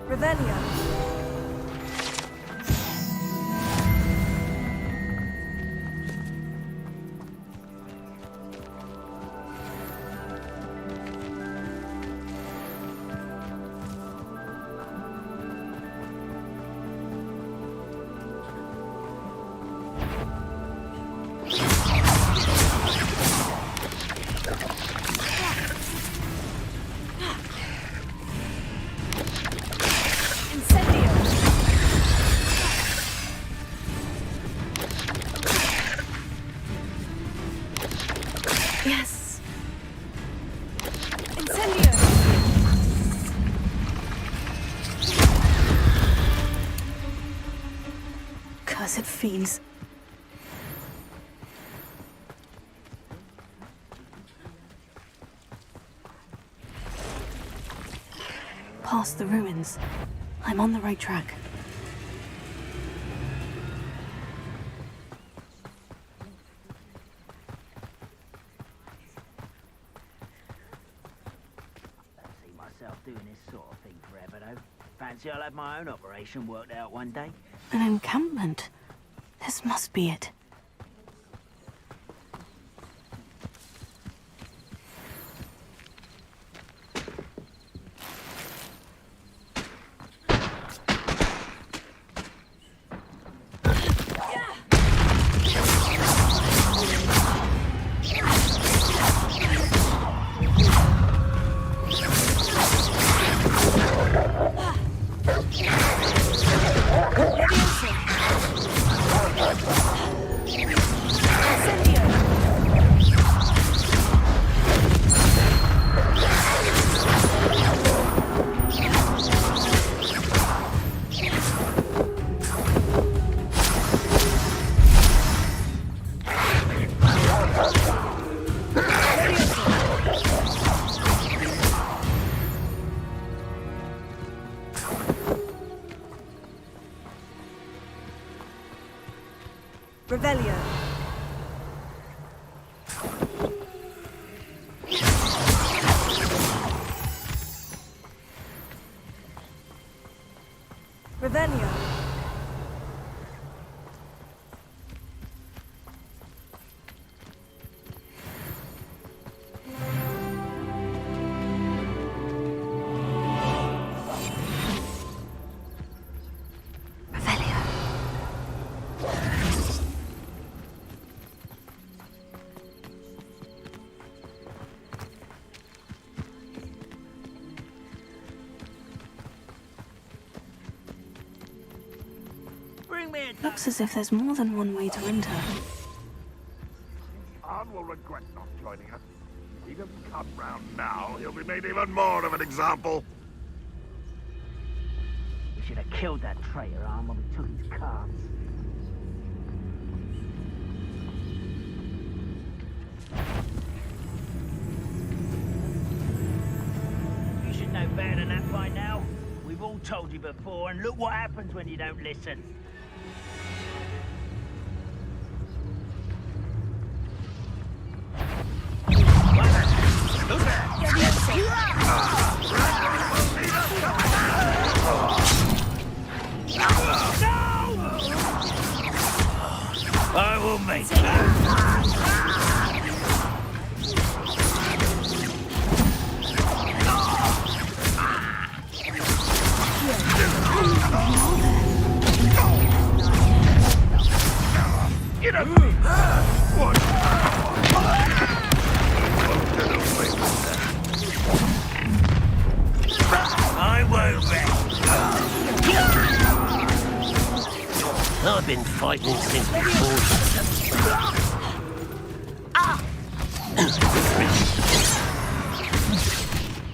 Revelio. Yes. Incendio. Cursed fiends. Past the ruins. I'm on the right track. Doing this sort of thing forever, though. Fancy I'll have my own operation worked out one day. An encampment. This must be it. Revelio. Revelio. Looks as if there's more than one way to enter. Arn will regret not joining us. If he doesn't come round now, he'll be made even more of an example. We should have killed that traitor, Arn, when we took his cards. You should know better than that by now. We've all told you before, and look what happens when you don't listen. I will make I won't rest. I've been fighting since before.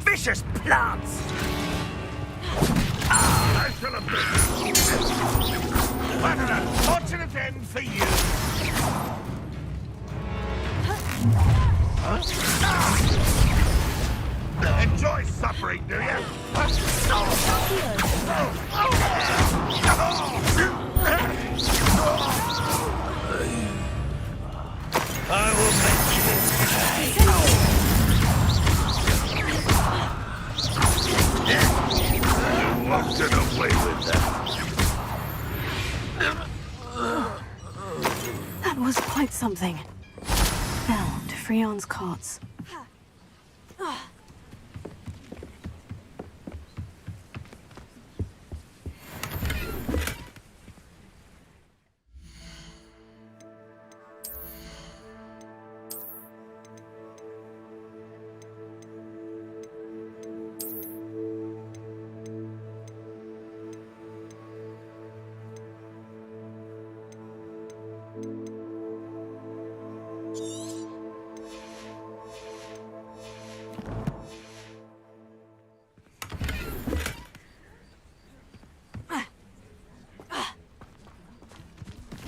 Vicious plants! I shall have been. What an unfortunate end for you. Enjoy suffering, do you? I will make you pay. You won't get away with that. That was quite something. Now, to Freon's cots.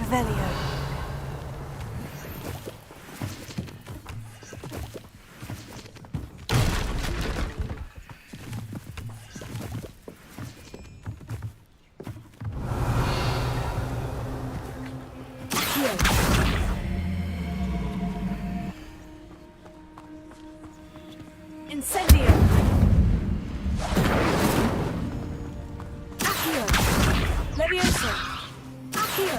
Revelio. Incendio! Accio! Levioso! Accio!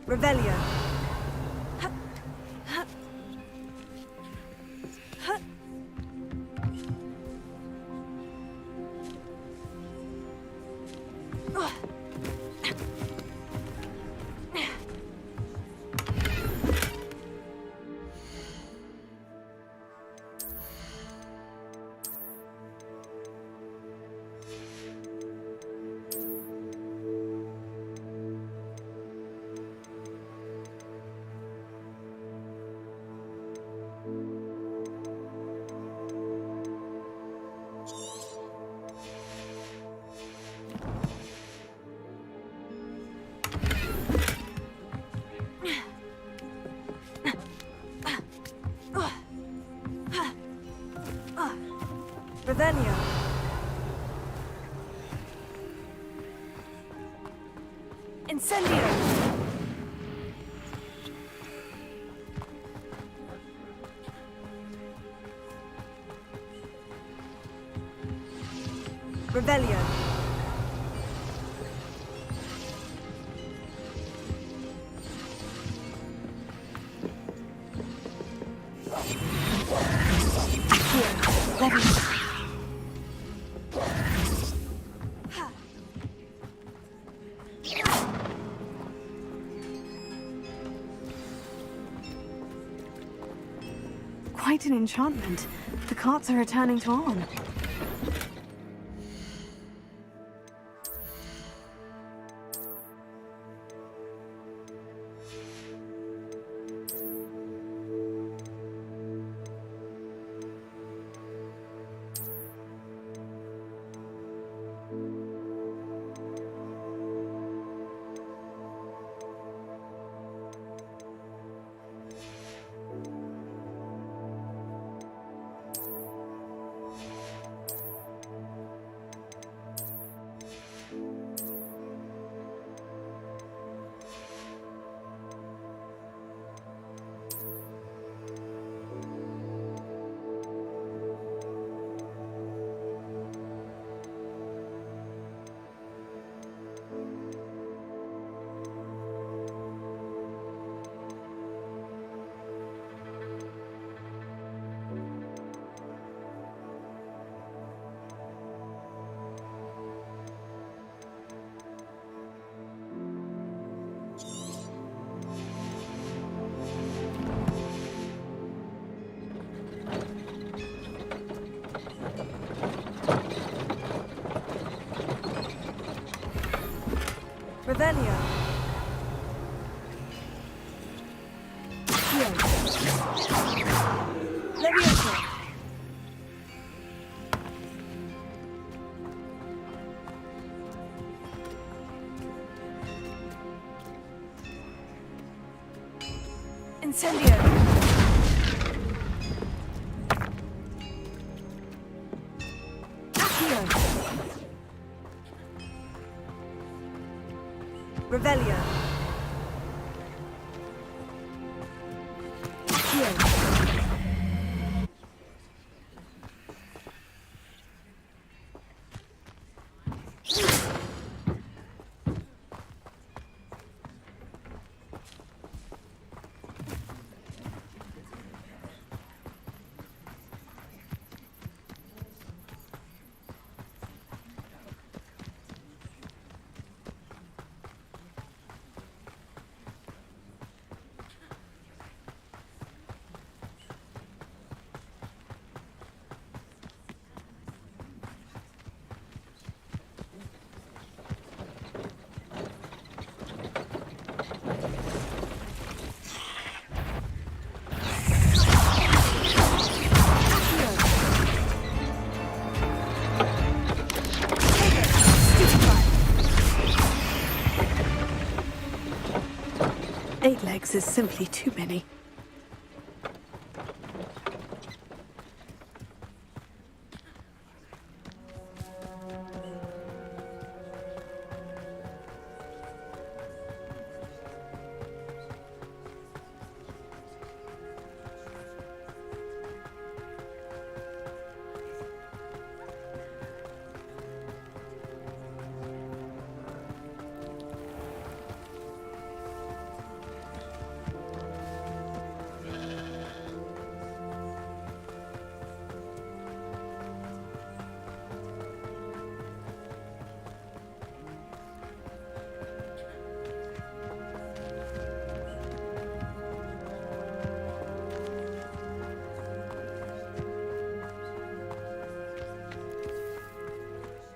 Revelio. Revelio. Incendio. Revelio. quite an enchantment. The carts are returning to Arn. Revelio. Levioso. Incendio. Accio. Revelio. Accio. Eight legs is simply too many.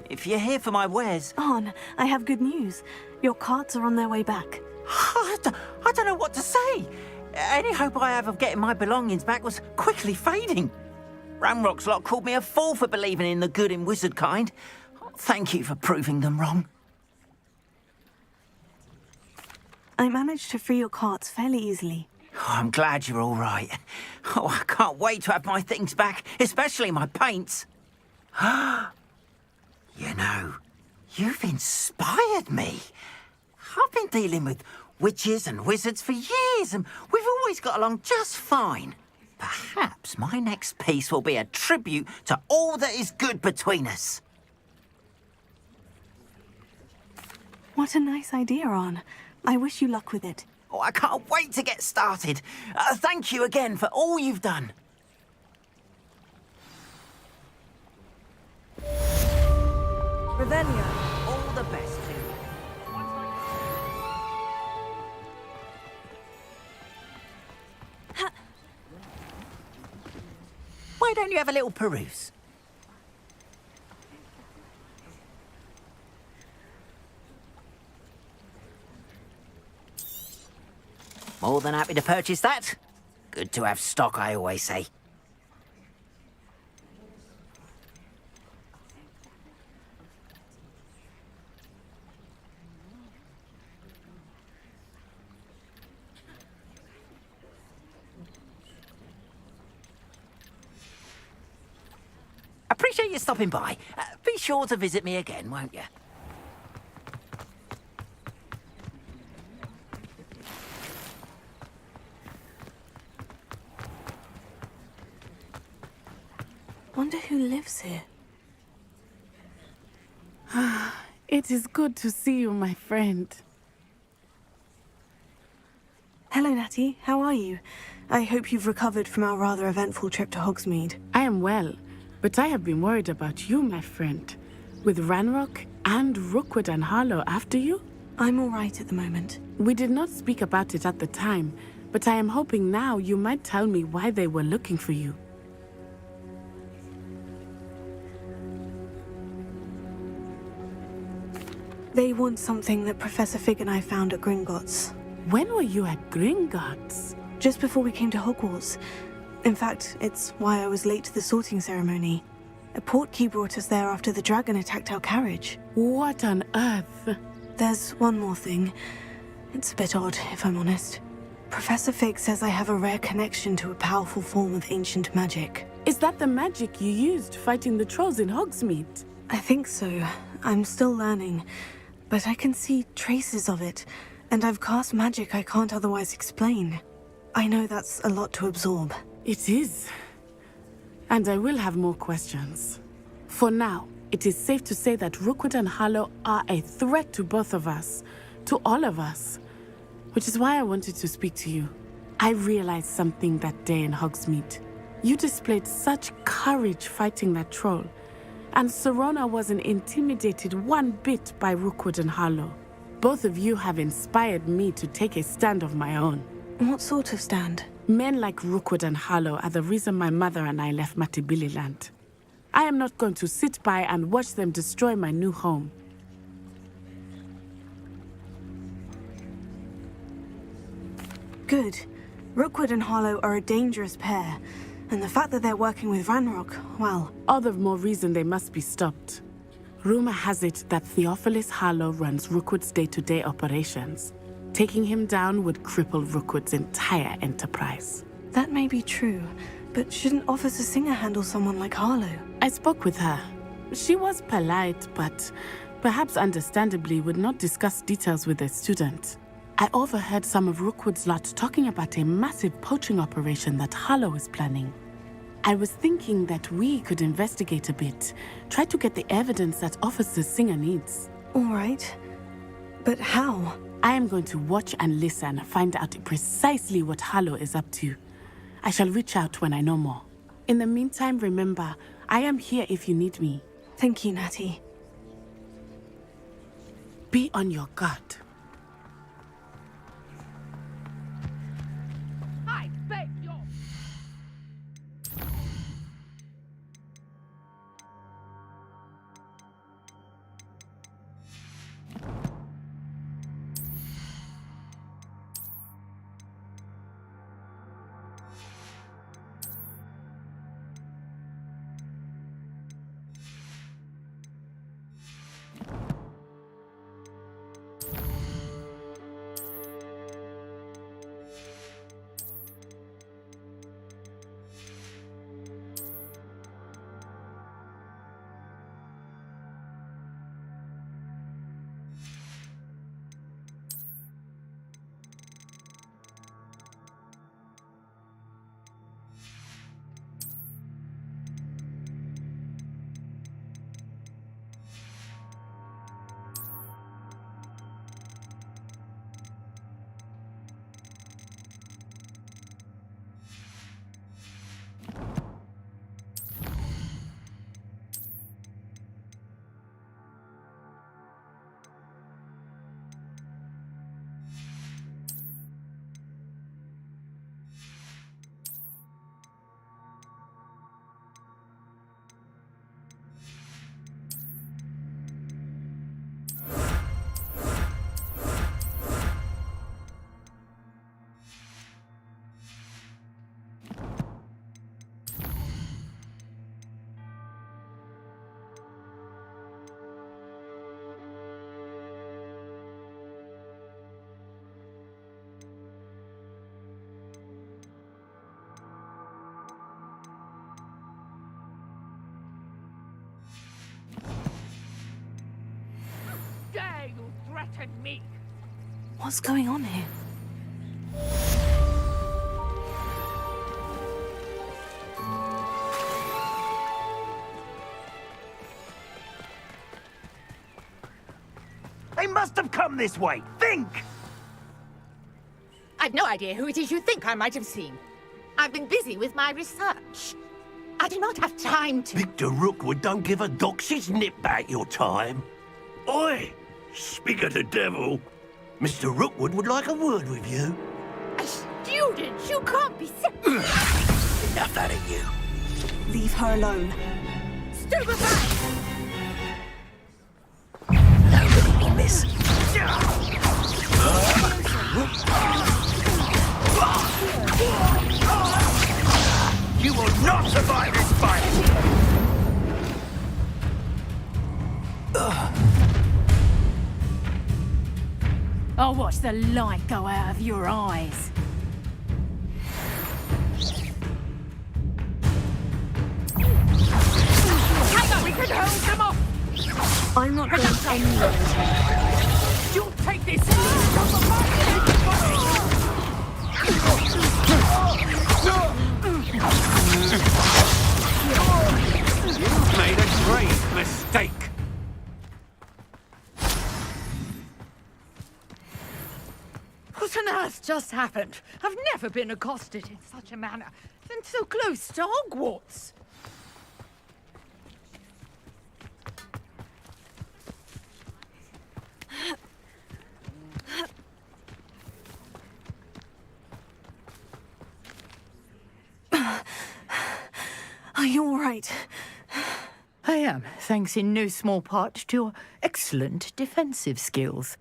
If you're here for my wares... Arn, I have good news. Your carts are on their way back. I don't know what to say. Any hope I have of getting my belongings back was quickly fading. Ramrock's lot called me a fool for believing in the good in wizard kind. Thank you for proving them wrong. I managed to free your carts fairly easily. Oh, I'm glad you're all right. Oh, I can't wait to have my things back, especially my paints. You know, you've inspired me. I've been dealing with witches and wizards for years, and we've always got along just fine. Perhaps my next piece will be a tribute to all that is good between us. What a nice idea, Arn. I wish you luck with it. Oh, I can't wait to get started. Thank you again for all you've done. Revelio. All the best to you. Why don't you have a little peruse? More than happy to purchase that. Good to have stock, I always say. Appreciate you stopping by. Be sure to visit me again, won't you? Wonder who lives here. It is good to see you, my friend. Hello, Natty. How are you? I hope you've recovered from our rather eventful trip to Hogsmeade. I am well, but I have been worried about you, my friend. With Ranrock and Rookwood and Harlow after you? I'm all right at the moment. We did not speak about it at the time, but I am hoping now you might tell me why they were looking for you. They want something that Professor Fig and I found at Gringotts. When were you at Gringotts? Just before we came to Hogwarts. In fact, it's why I was late to the sorting ceremony. A portkey brought us there after the dragon attacked our carriage. What on earth? There's one more thing. It's a bit odd, if I'm honest. Professor Fig says I have a rare connection to a powerful form of ancient magic. Is that the magic you used fighting the trolls in Hogsmeade? I think so. I'm still learning. But I can see traces of it, and I've cast magic I can't otherwise explain. I know that's a lot to absorb. It is. And I will have more questions. For now, it is safe to say that Rookwood and Harlow are a threat to both of us, to all of us. Which is why I wanted to speak to you. I realized something that day in Hogsmeade. You displayed such courage fighting that troll. And Serona wasn't intimidated one bit by Rookwood and Harlow. Both of you have inspired me to take a stand of my own. What sort of stand? Men like Rookwood and Harlow are the reason my mother and I left Matabeleland. I am not going to sit by and watch them destroy my new home. Good. Rookwood and Harlow are a dangerous pair. And the fact that they're working with Ranrock, well... All the more reason they must be stopped. Rumor has it that Theophilus Harlow runs Rookwood's day-to-day operations. Taking him down would cripple Rookwood's entire enterprise. That may be true, but shouldn't Officer Singer handle someone like Harlow? I spoke with her. She was polite, but perhaps understandably would not discuss details with a student. I overheard some of Rookwood's lot talking about a massive poaching operation that Harlow is planning. I was thinking that we could investigate a bit, try to get the evidence that Officer Singer needs. All right. But how? I am going to watch and listen, find out precisely what Harlow is up to. I shall reach out when I know more. In the meantime, remember, I am here if you need me. Thank you, Natty. Be on your guard. I beg your... What's going on here? They must have come this way. Think! I've no idea who it is you think I might have seen. I've been busy with my research. I do not have time to... Victor Rookwood don't give a doxy's nip back your time. Oi! Speak of the devil. Mr. Rookwood would like a word with you. A student? You can't be sick. Enough out of you. Leave her alone. Stupefy! No, look at me, miss. You will not survive this fight! I'll watch the light go out of your eyes. Hang on, we can hold them off! I'm not going anywhere. You'll take this! You've made a grave mistake. What on earth just happened? I've never been accosted in such a manner, and so close to Hogwarts. Are you all right? I am, thanks in no small part to your excellent defensive skills.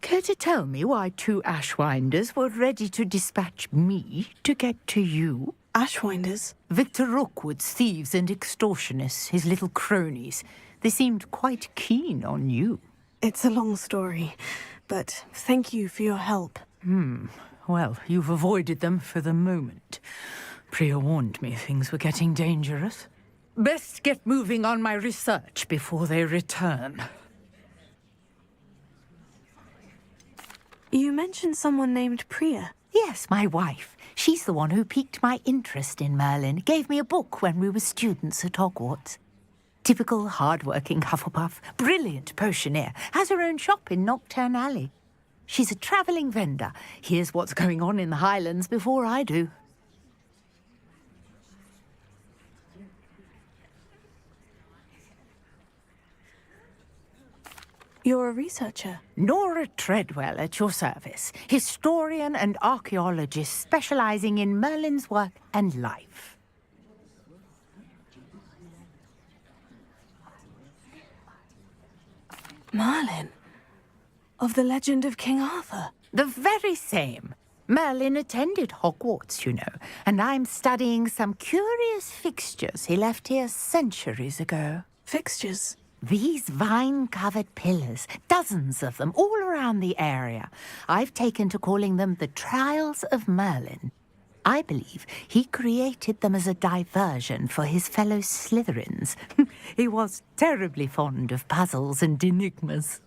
Care to tell me why 2 Ashwinders were ready to dispatch me to get to you? Ashwinders? Victor Rookwood's thieves and extortionists, his little cronies. They seemed quite keen on you. It's a long story, but thank you for your help. Well, you've avoided them for the moment. Priya warned me things were getting dangerous. Best get moving on my research before they return. You mentioned someone named Priya. Yes, my wife. She's the one who piqued my interest in Merlin. Gave me a book when we were students at Hogwarts. Typical hard-working Hufflepuff, brilliant potioneer, has her own shop in Knockturn Alley. She's a travelling vendor. Hears what's going on in the Highlands before I do. You're a researcher? Nora Treadwell at your service. Historian and archaeologist specialising in Merlin's work and life. Merlin? Of the legend of King Arthur? The very same. Merlin attended Hogwarts, you know, and I'm studying some curious fixtures he left here centuries ago. Fixtures? These vine-covered pillars, dozens of them, all around the area. I've taken to calling them the Trials of Merlin. I believe he created them as a diversion for his fellow Slytherins. He was terribly fond of puzzles and enigmas.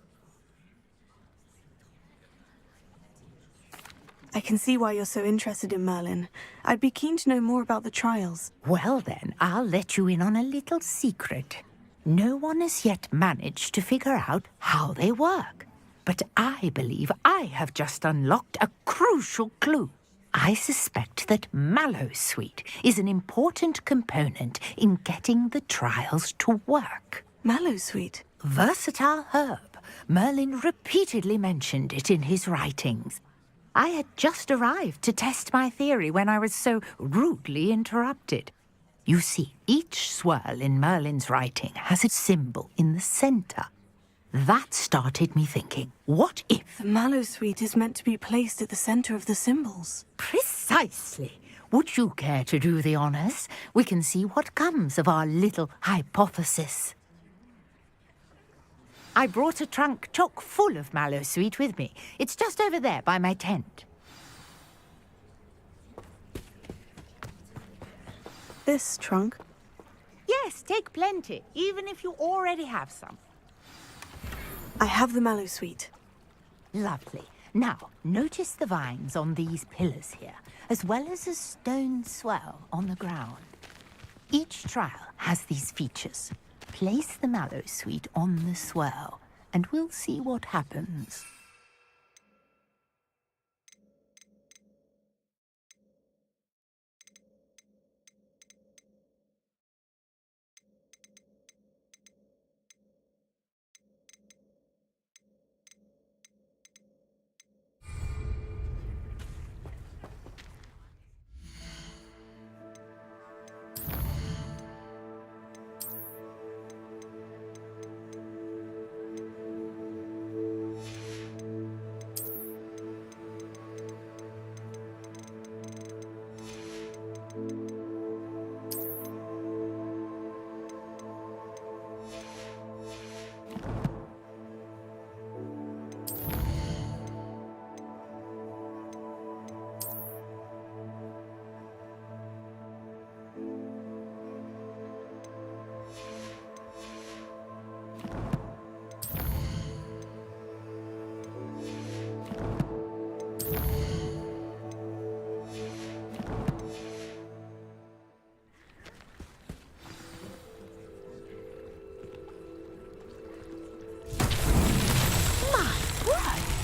I can see why you're so interested in Merlin. I'd be keen to know more about the trials. Well then, I'll let you in on a little secret. No one has yet managed to figure out how they work. But I believe I have just unlocked a crucial clue. I suspect that Mallowsweet is an important component in getting the trials to work. Mallowsweet? Versatile herb. Merlin repeatedly mentioned it in his writings. I had just arrived to test my theory when I was so rudely interrupted. You see, each swirl in Merlin's writing has a symbol in the centre. That started me thinking, what if... The Mallowsweet is meant to be placed at the centre of the symbols. Precisely. Would you care to do the honours? We can see what comes of our little hypothesis. I brought a trunk chock full of Mallowsweet with me. It's just over there by my tent. This trunk? Yes, take plenty, even if you already have some. I have the Mallowsweet. Lovely. Now, notice the vines on these pillars here, as well as a stone swell on the ground. Each trial has these features. Place the mallow sweet on the swell, and we'll see what happens.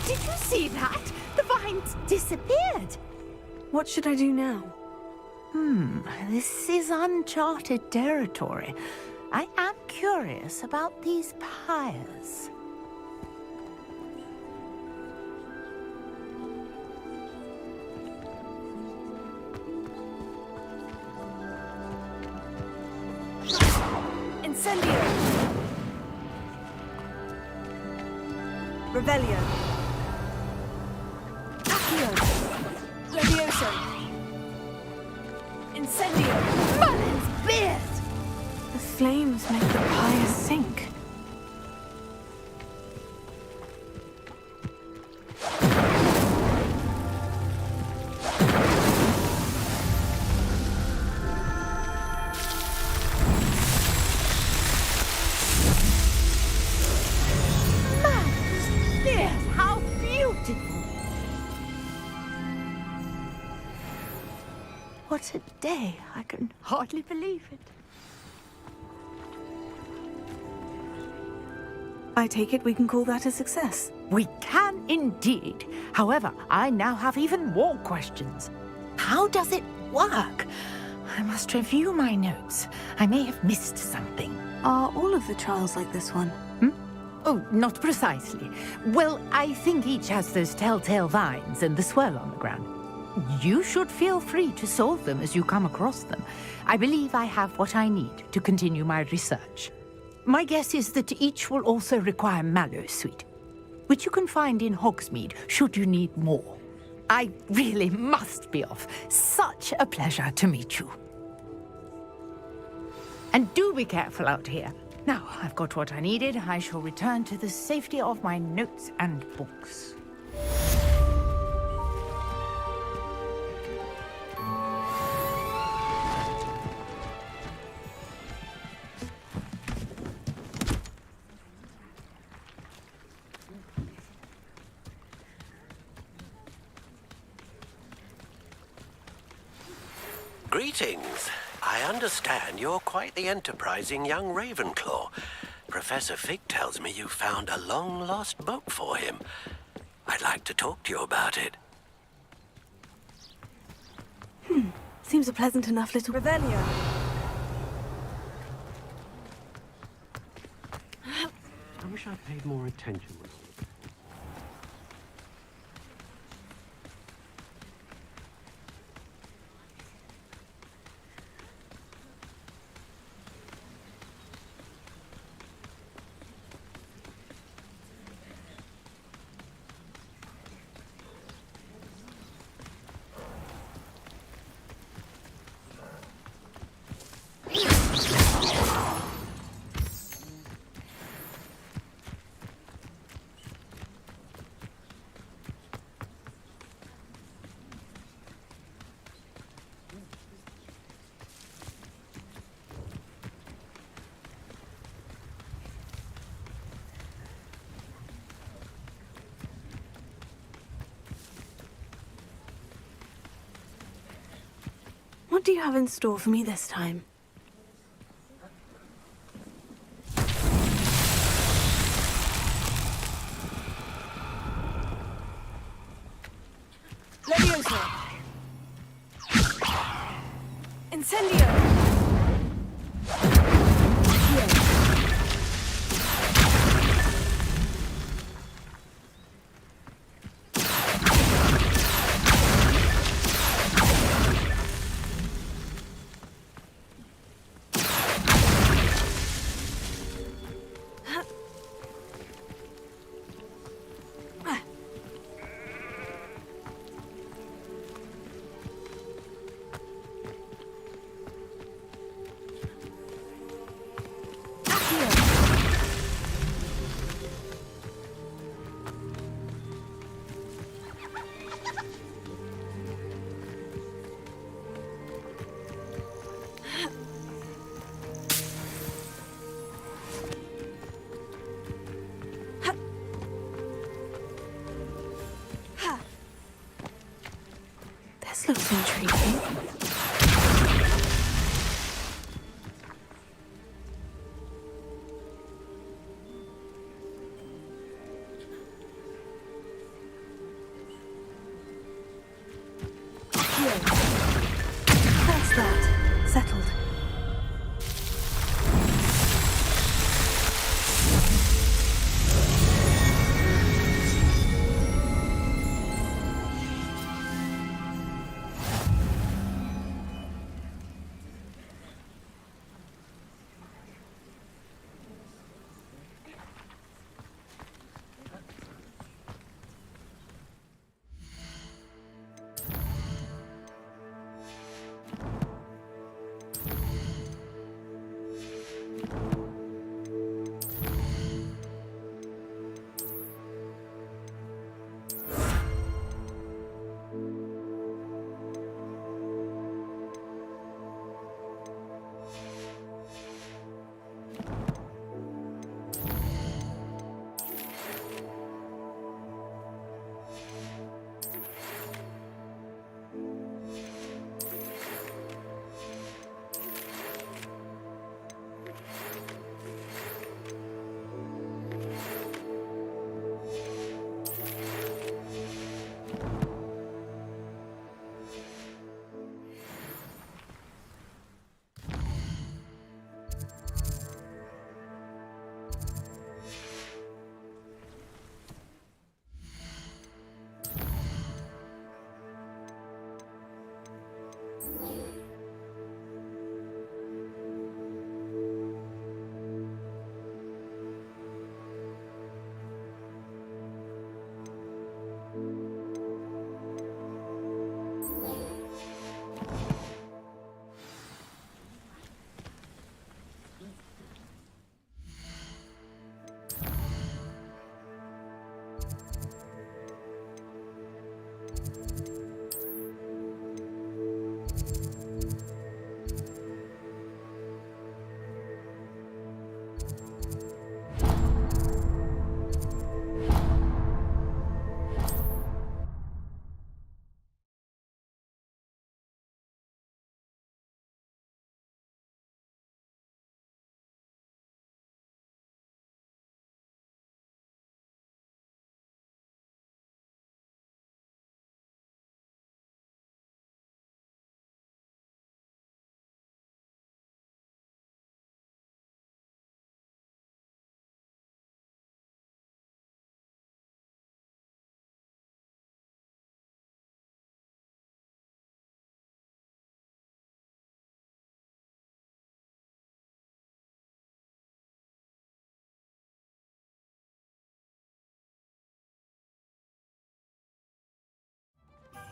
Did you see that? The vines disappeared. What should I do now? This is uncharted territory. I am curious about these pyres. Incendio! Revelio! Accio! Levioso! Incendio! Merlin's beard! The flames make the pyre sink. Merlin's beard! How beautiful! What a day! I can hardly believe it. I take it we can call that a success. We can indeed. However, I now have even more questions. How does it work? I must review my notes. I may have missed something. Are all of the trials like this one? Oh, not precisely. Well, I think each has those telltale vines and the swirl on the ground. You should feel free to solve them as you come across them. I believe I have what I need to continue my research. My guess is that each will also require mallow sweet, which you can find in Hogsmeade should you need more. I really must be off. Such a pleasure to meet you. And do be careful out here. Now, I've got what I needed. I shall return to the safety of my notes and books. Greetings. I understand you're quite the enterprising young Ravenclaw. Professor Fig tells me you found a long-lost book for him. I'd like to talk to you about it. Seems a pleasant enough little... Revelio! I wish I'd paid more attention when I was... What do you have in store for me this time? Leviosa! Incendio! This looks intriguing. That's that. Settled.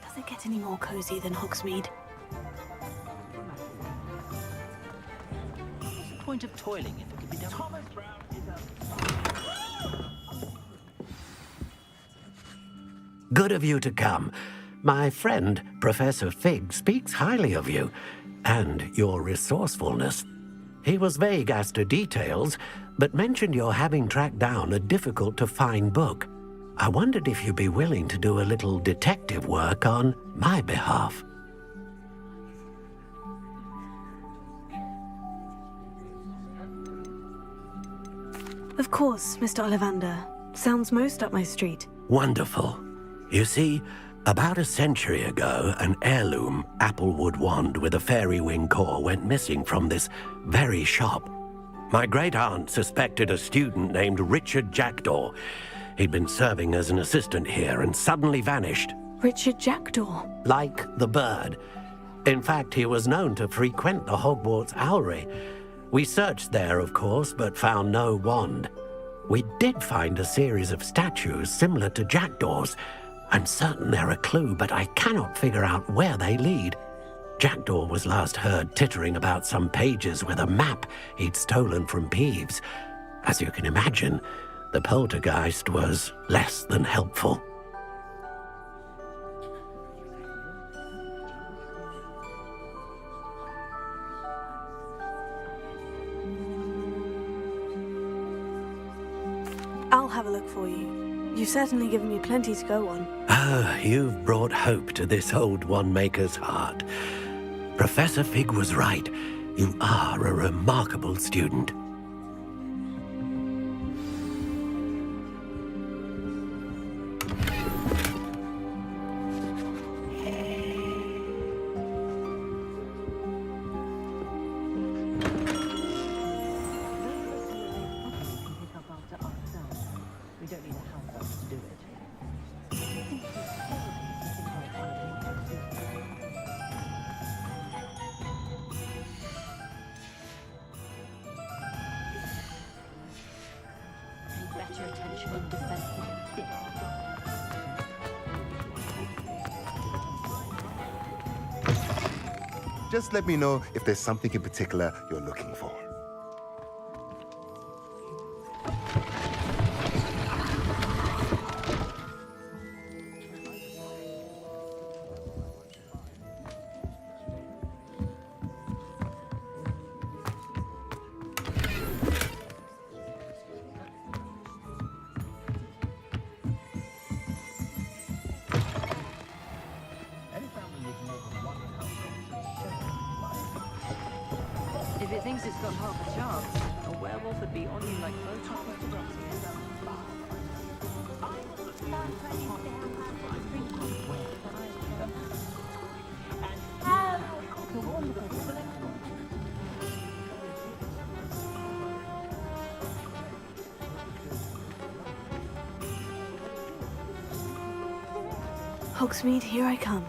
Does it get any more cozy than Hogsmeade? What's the point of toiling if it could be done? Good of you to come. My friend, Professor Fig, speaks highly of you and your resourcefulness. He was vague as to details, but mentioned your having tracked down a difficult-to-find book. I wondered if you'd be willing to do a little detective work on my behalf. Of course, Mr. Ollivander. Sounds most up my street. Wonderful. You see, about a century ago, an heirloom applewood wand with a fairy wing core went missing from this very shop. My great-aunt suspected a student named Richard Jackdaw. He'd been serving as an assistant here and suddenly vanished. Richard Jackdaw? Like the bird. In fact, he was known to frequent the Hogwarts Owlery. We searched there, of course, but found no wand. We did find a series of statues similar to Jackdaw's. I'm certain they're a clue, but I cannot figure out where they lead. Jackdaw was last heard tittering about some pages with a map he'd stolen from Peeves. As you can imagine, the poltergeist was less than helpful. I'll have a look for you. You've certainly given me plenty to go on. Ah, you've brought hope to this old one-maker's heart. Professor Fig was right. You are a remarkable student. Just let me know if there's something in particular you're looking for. If it thinks it's got half a chance, a werewolf would be on you like Hogsmeade, here I come.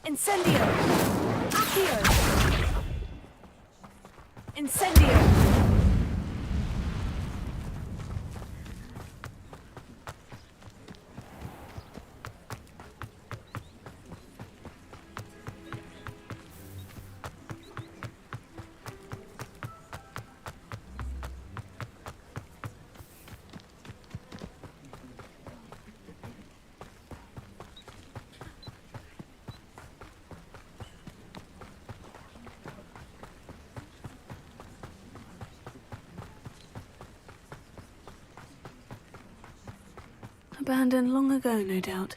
Incendio! Accio! Incendio! Abandoned long ago, no doubt.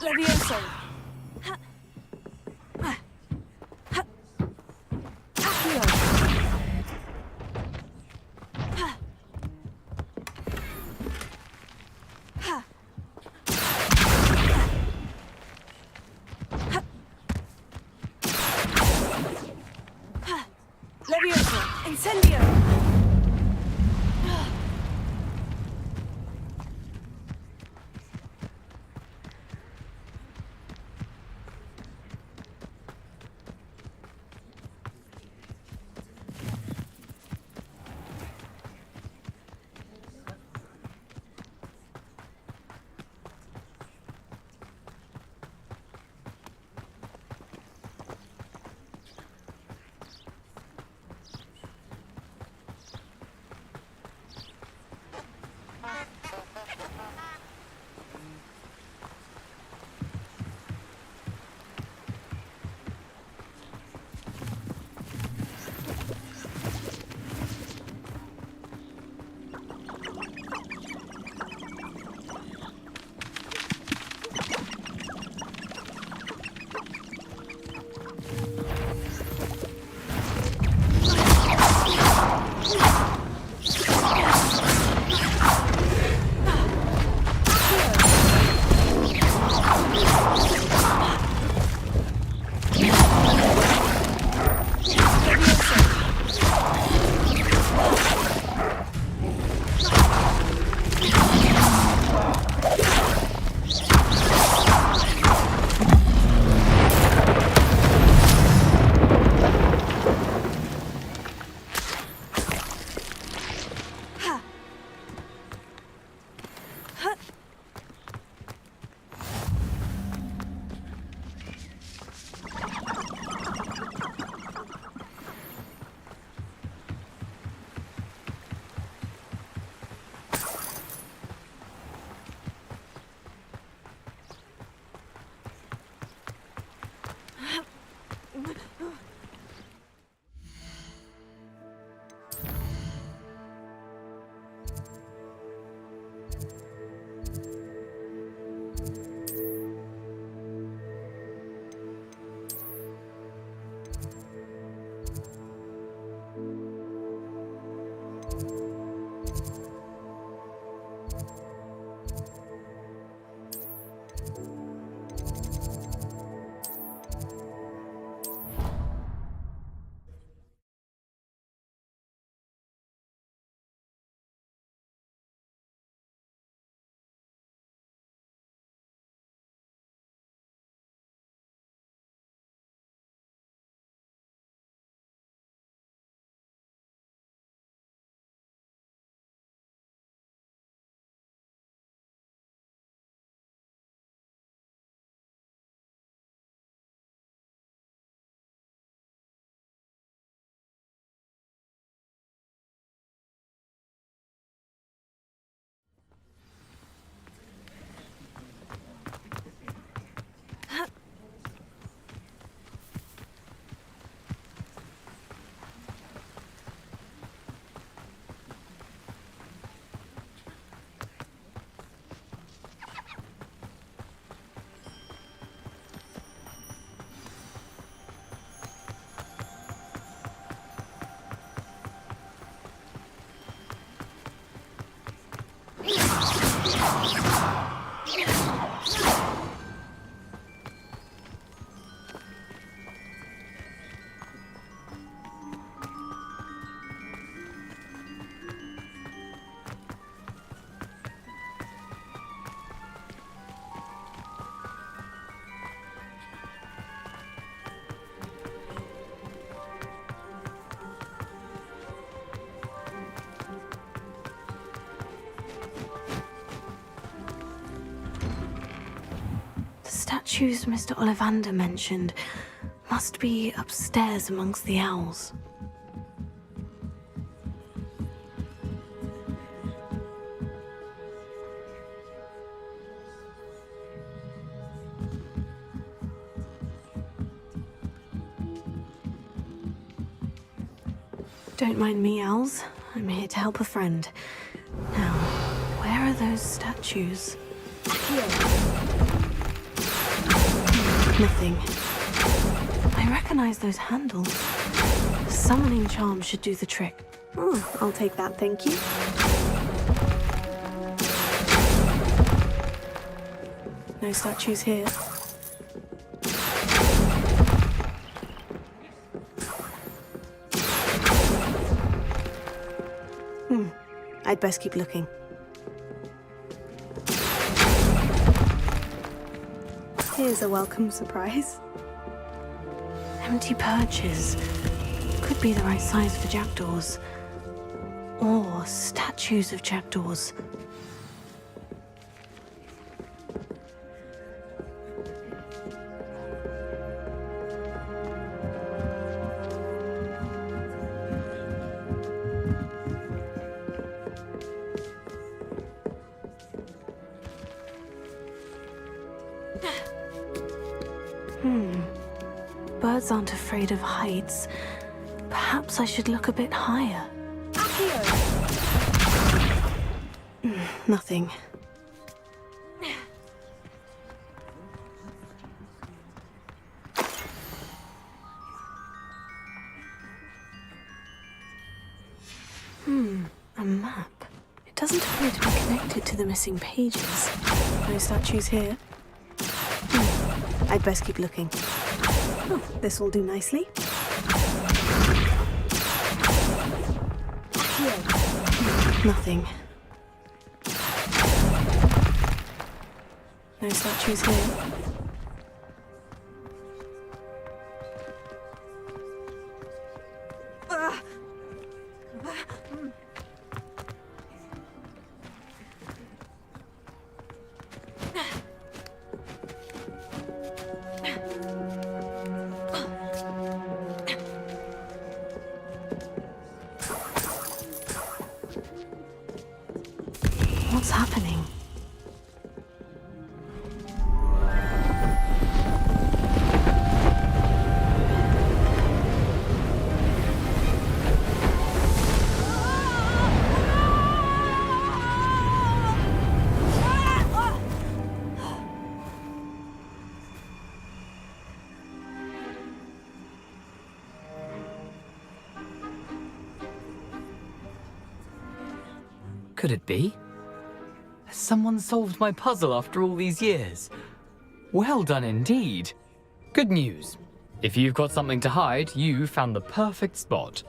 Levioso! Levioso! Incendio! Statues Mr. Ollivander mentioned must be upstairs amongst the owls. Don't mind me, owls. I'm here to help a friend. Now, where are those statues? Nothing. I recognize those handles. Summoning charm should do the trick. Oh, I'll take that, thank you. No statues here. I'd best keep looking. Here's a welcome surprise. Empty perches. Could be the right size for jackdaws. Or statues of jackdaws. Birds aren't afraid of heights. Perhaps I should look a bit higher. Nothing. A map. It doesn't appear to be connected to the missing pages. No statues here. I'd best keep looking. Oh, this will do nicely. Nothing. No statues here. What's happening? Could it be? Has someone solved my puzzle after all these years? Well done indeed. Good news. If you've got something to hide, you found the perfect spot.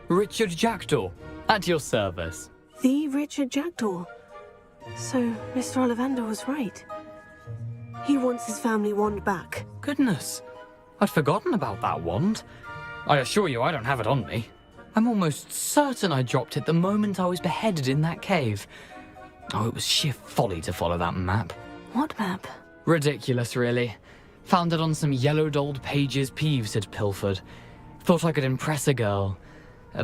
Richard Jackdaw, at your service. The Richard Jackdaw. So, Mr. Ollivander was right. He wants his family wand back. Goodness, I'd forgotten about that wand. I assure you I don't have it on me. I'm almost certain I dropped it the moment I was beheaded in that cave. Oh, it was sheer folly to follow that map. What map? Ridiculous, really. Found it on some yellowed old pages Peeves had pilfered. Thought I could impress a girl.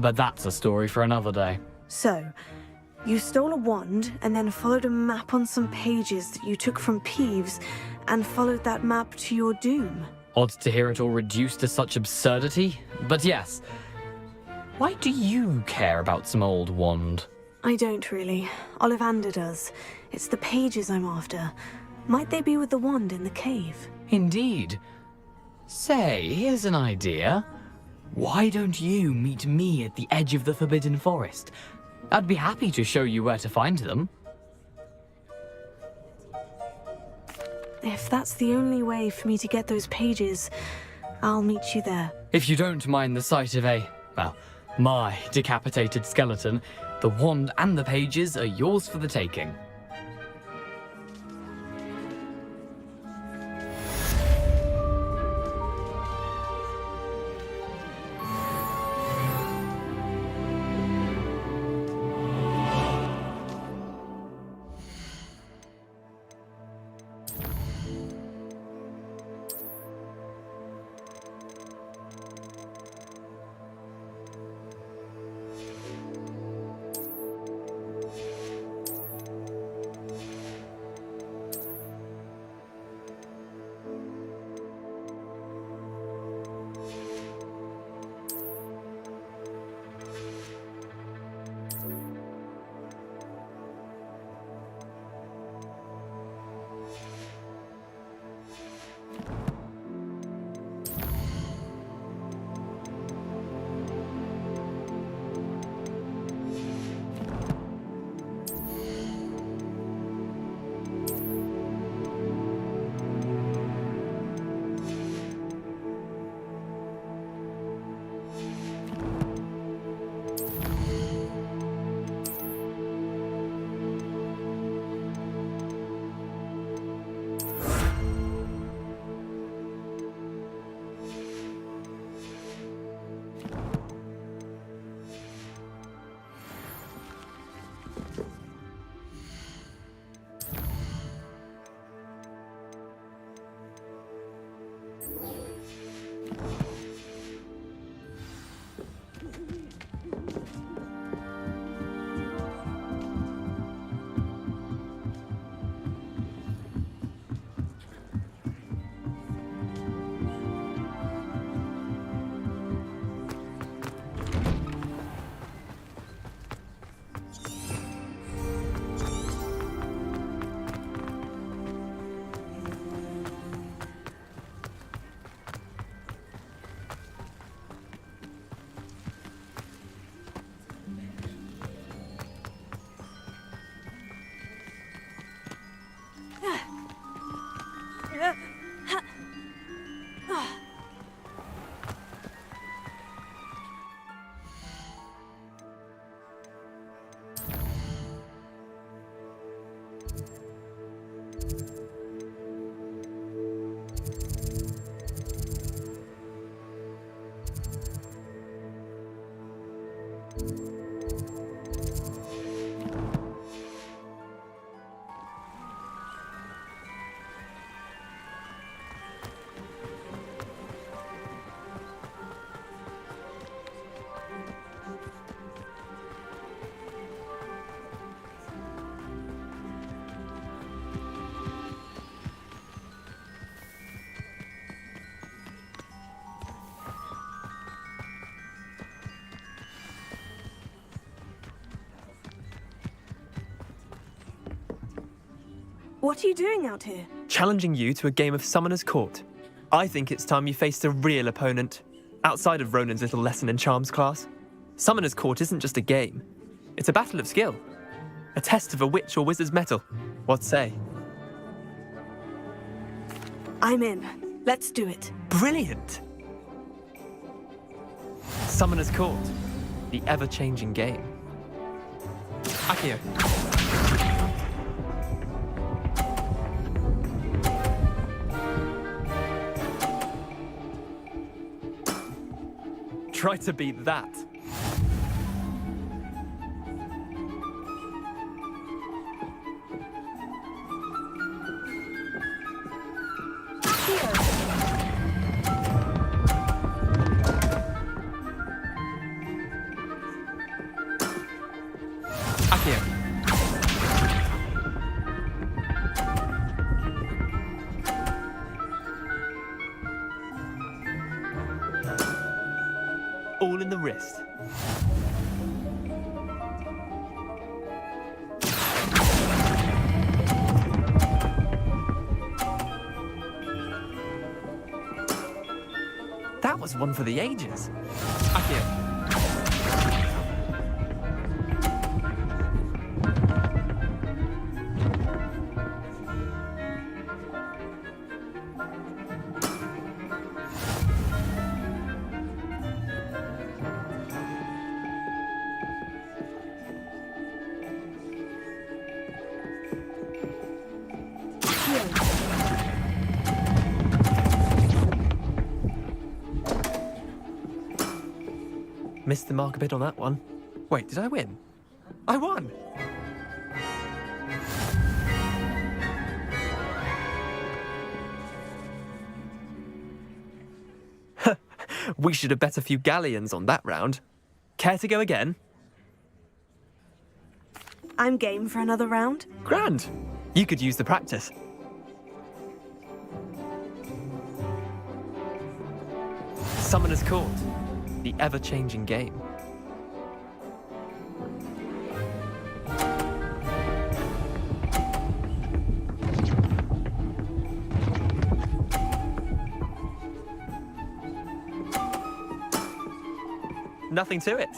But that's a story for another day. So, you stole a wand and then followed a map on some pages that you took from Peeves and followed that map to your doom. Odd to hear it all reduced to such absurdity, but yes. Why do you care about some old wand? I don't really. Ollivander does. It's the pages I'm after. Might they be with the wand in the cave? Indeed. Say, here's an idea. Why don't you meet me at the edge of the Forbidden Forest? I'd be happy to show you where to find them. If that's the only way for me to get those pages, I'll meet you there. If you don't mind the sight of my decapitated skeleton, the wand and the pages are yours for the taking. What are you doing out here? Challenging you to a game of Summoner's Court. I think it's time you faced a real opponent, outside of Ronan's little lesson in charms class. Summoner's Court isn't just a game. It's a battle of skill. A test of a witch or wizard's mettle. What say? I'm in. Let's do it. Brilliant! Summoner's Court. The ever-changing game. Akio. Try to beat that. Akio. All in the wrist. That was one for the ages. Akio. Missed the mark a bit on that one. Wait, did I win? I won! We should have bet a few galleons on that round. Care to go again? I'm game for another round. Grand! You could use the practice. Summoner's Court. The ever-changing game. Nothing to it.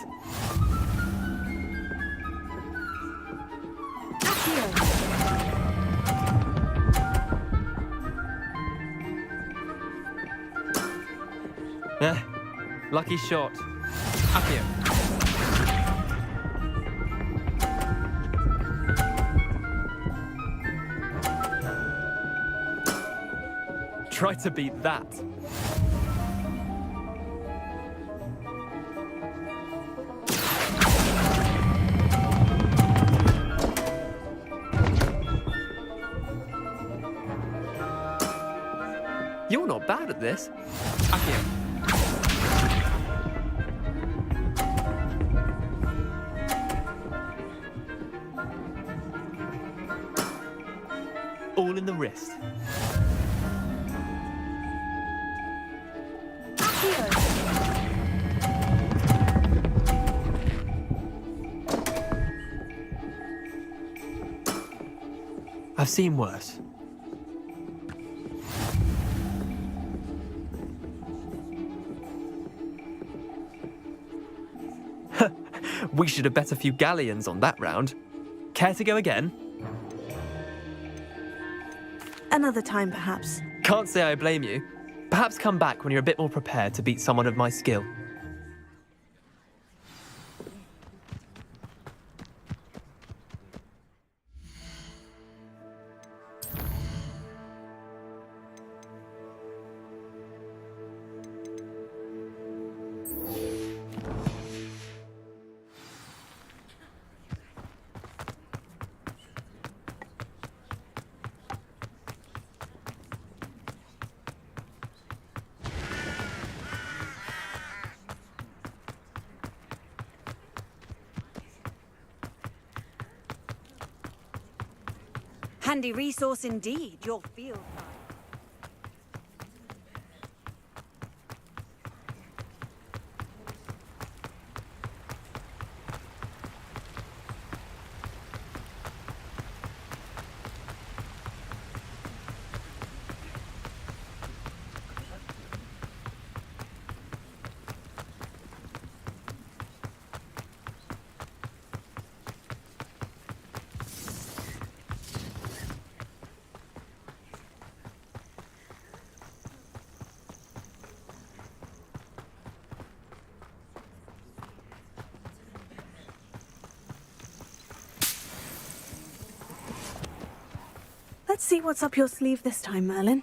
Lucky shot. Akio. Try to beat that. You're not bad at this. Akio. All in the wrist. I've seen worse. We should have bet a few galleons on that round. Care to go again? Another time, perhaps. Can't say I blame you. Perhaps come back when you're a bit more prepared to beat someone of my skill. Handy resource indeed, your field. Let's see what's up your sleeve this time, Merlin.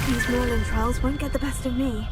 These Merlin trials won't get the best of me.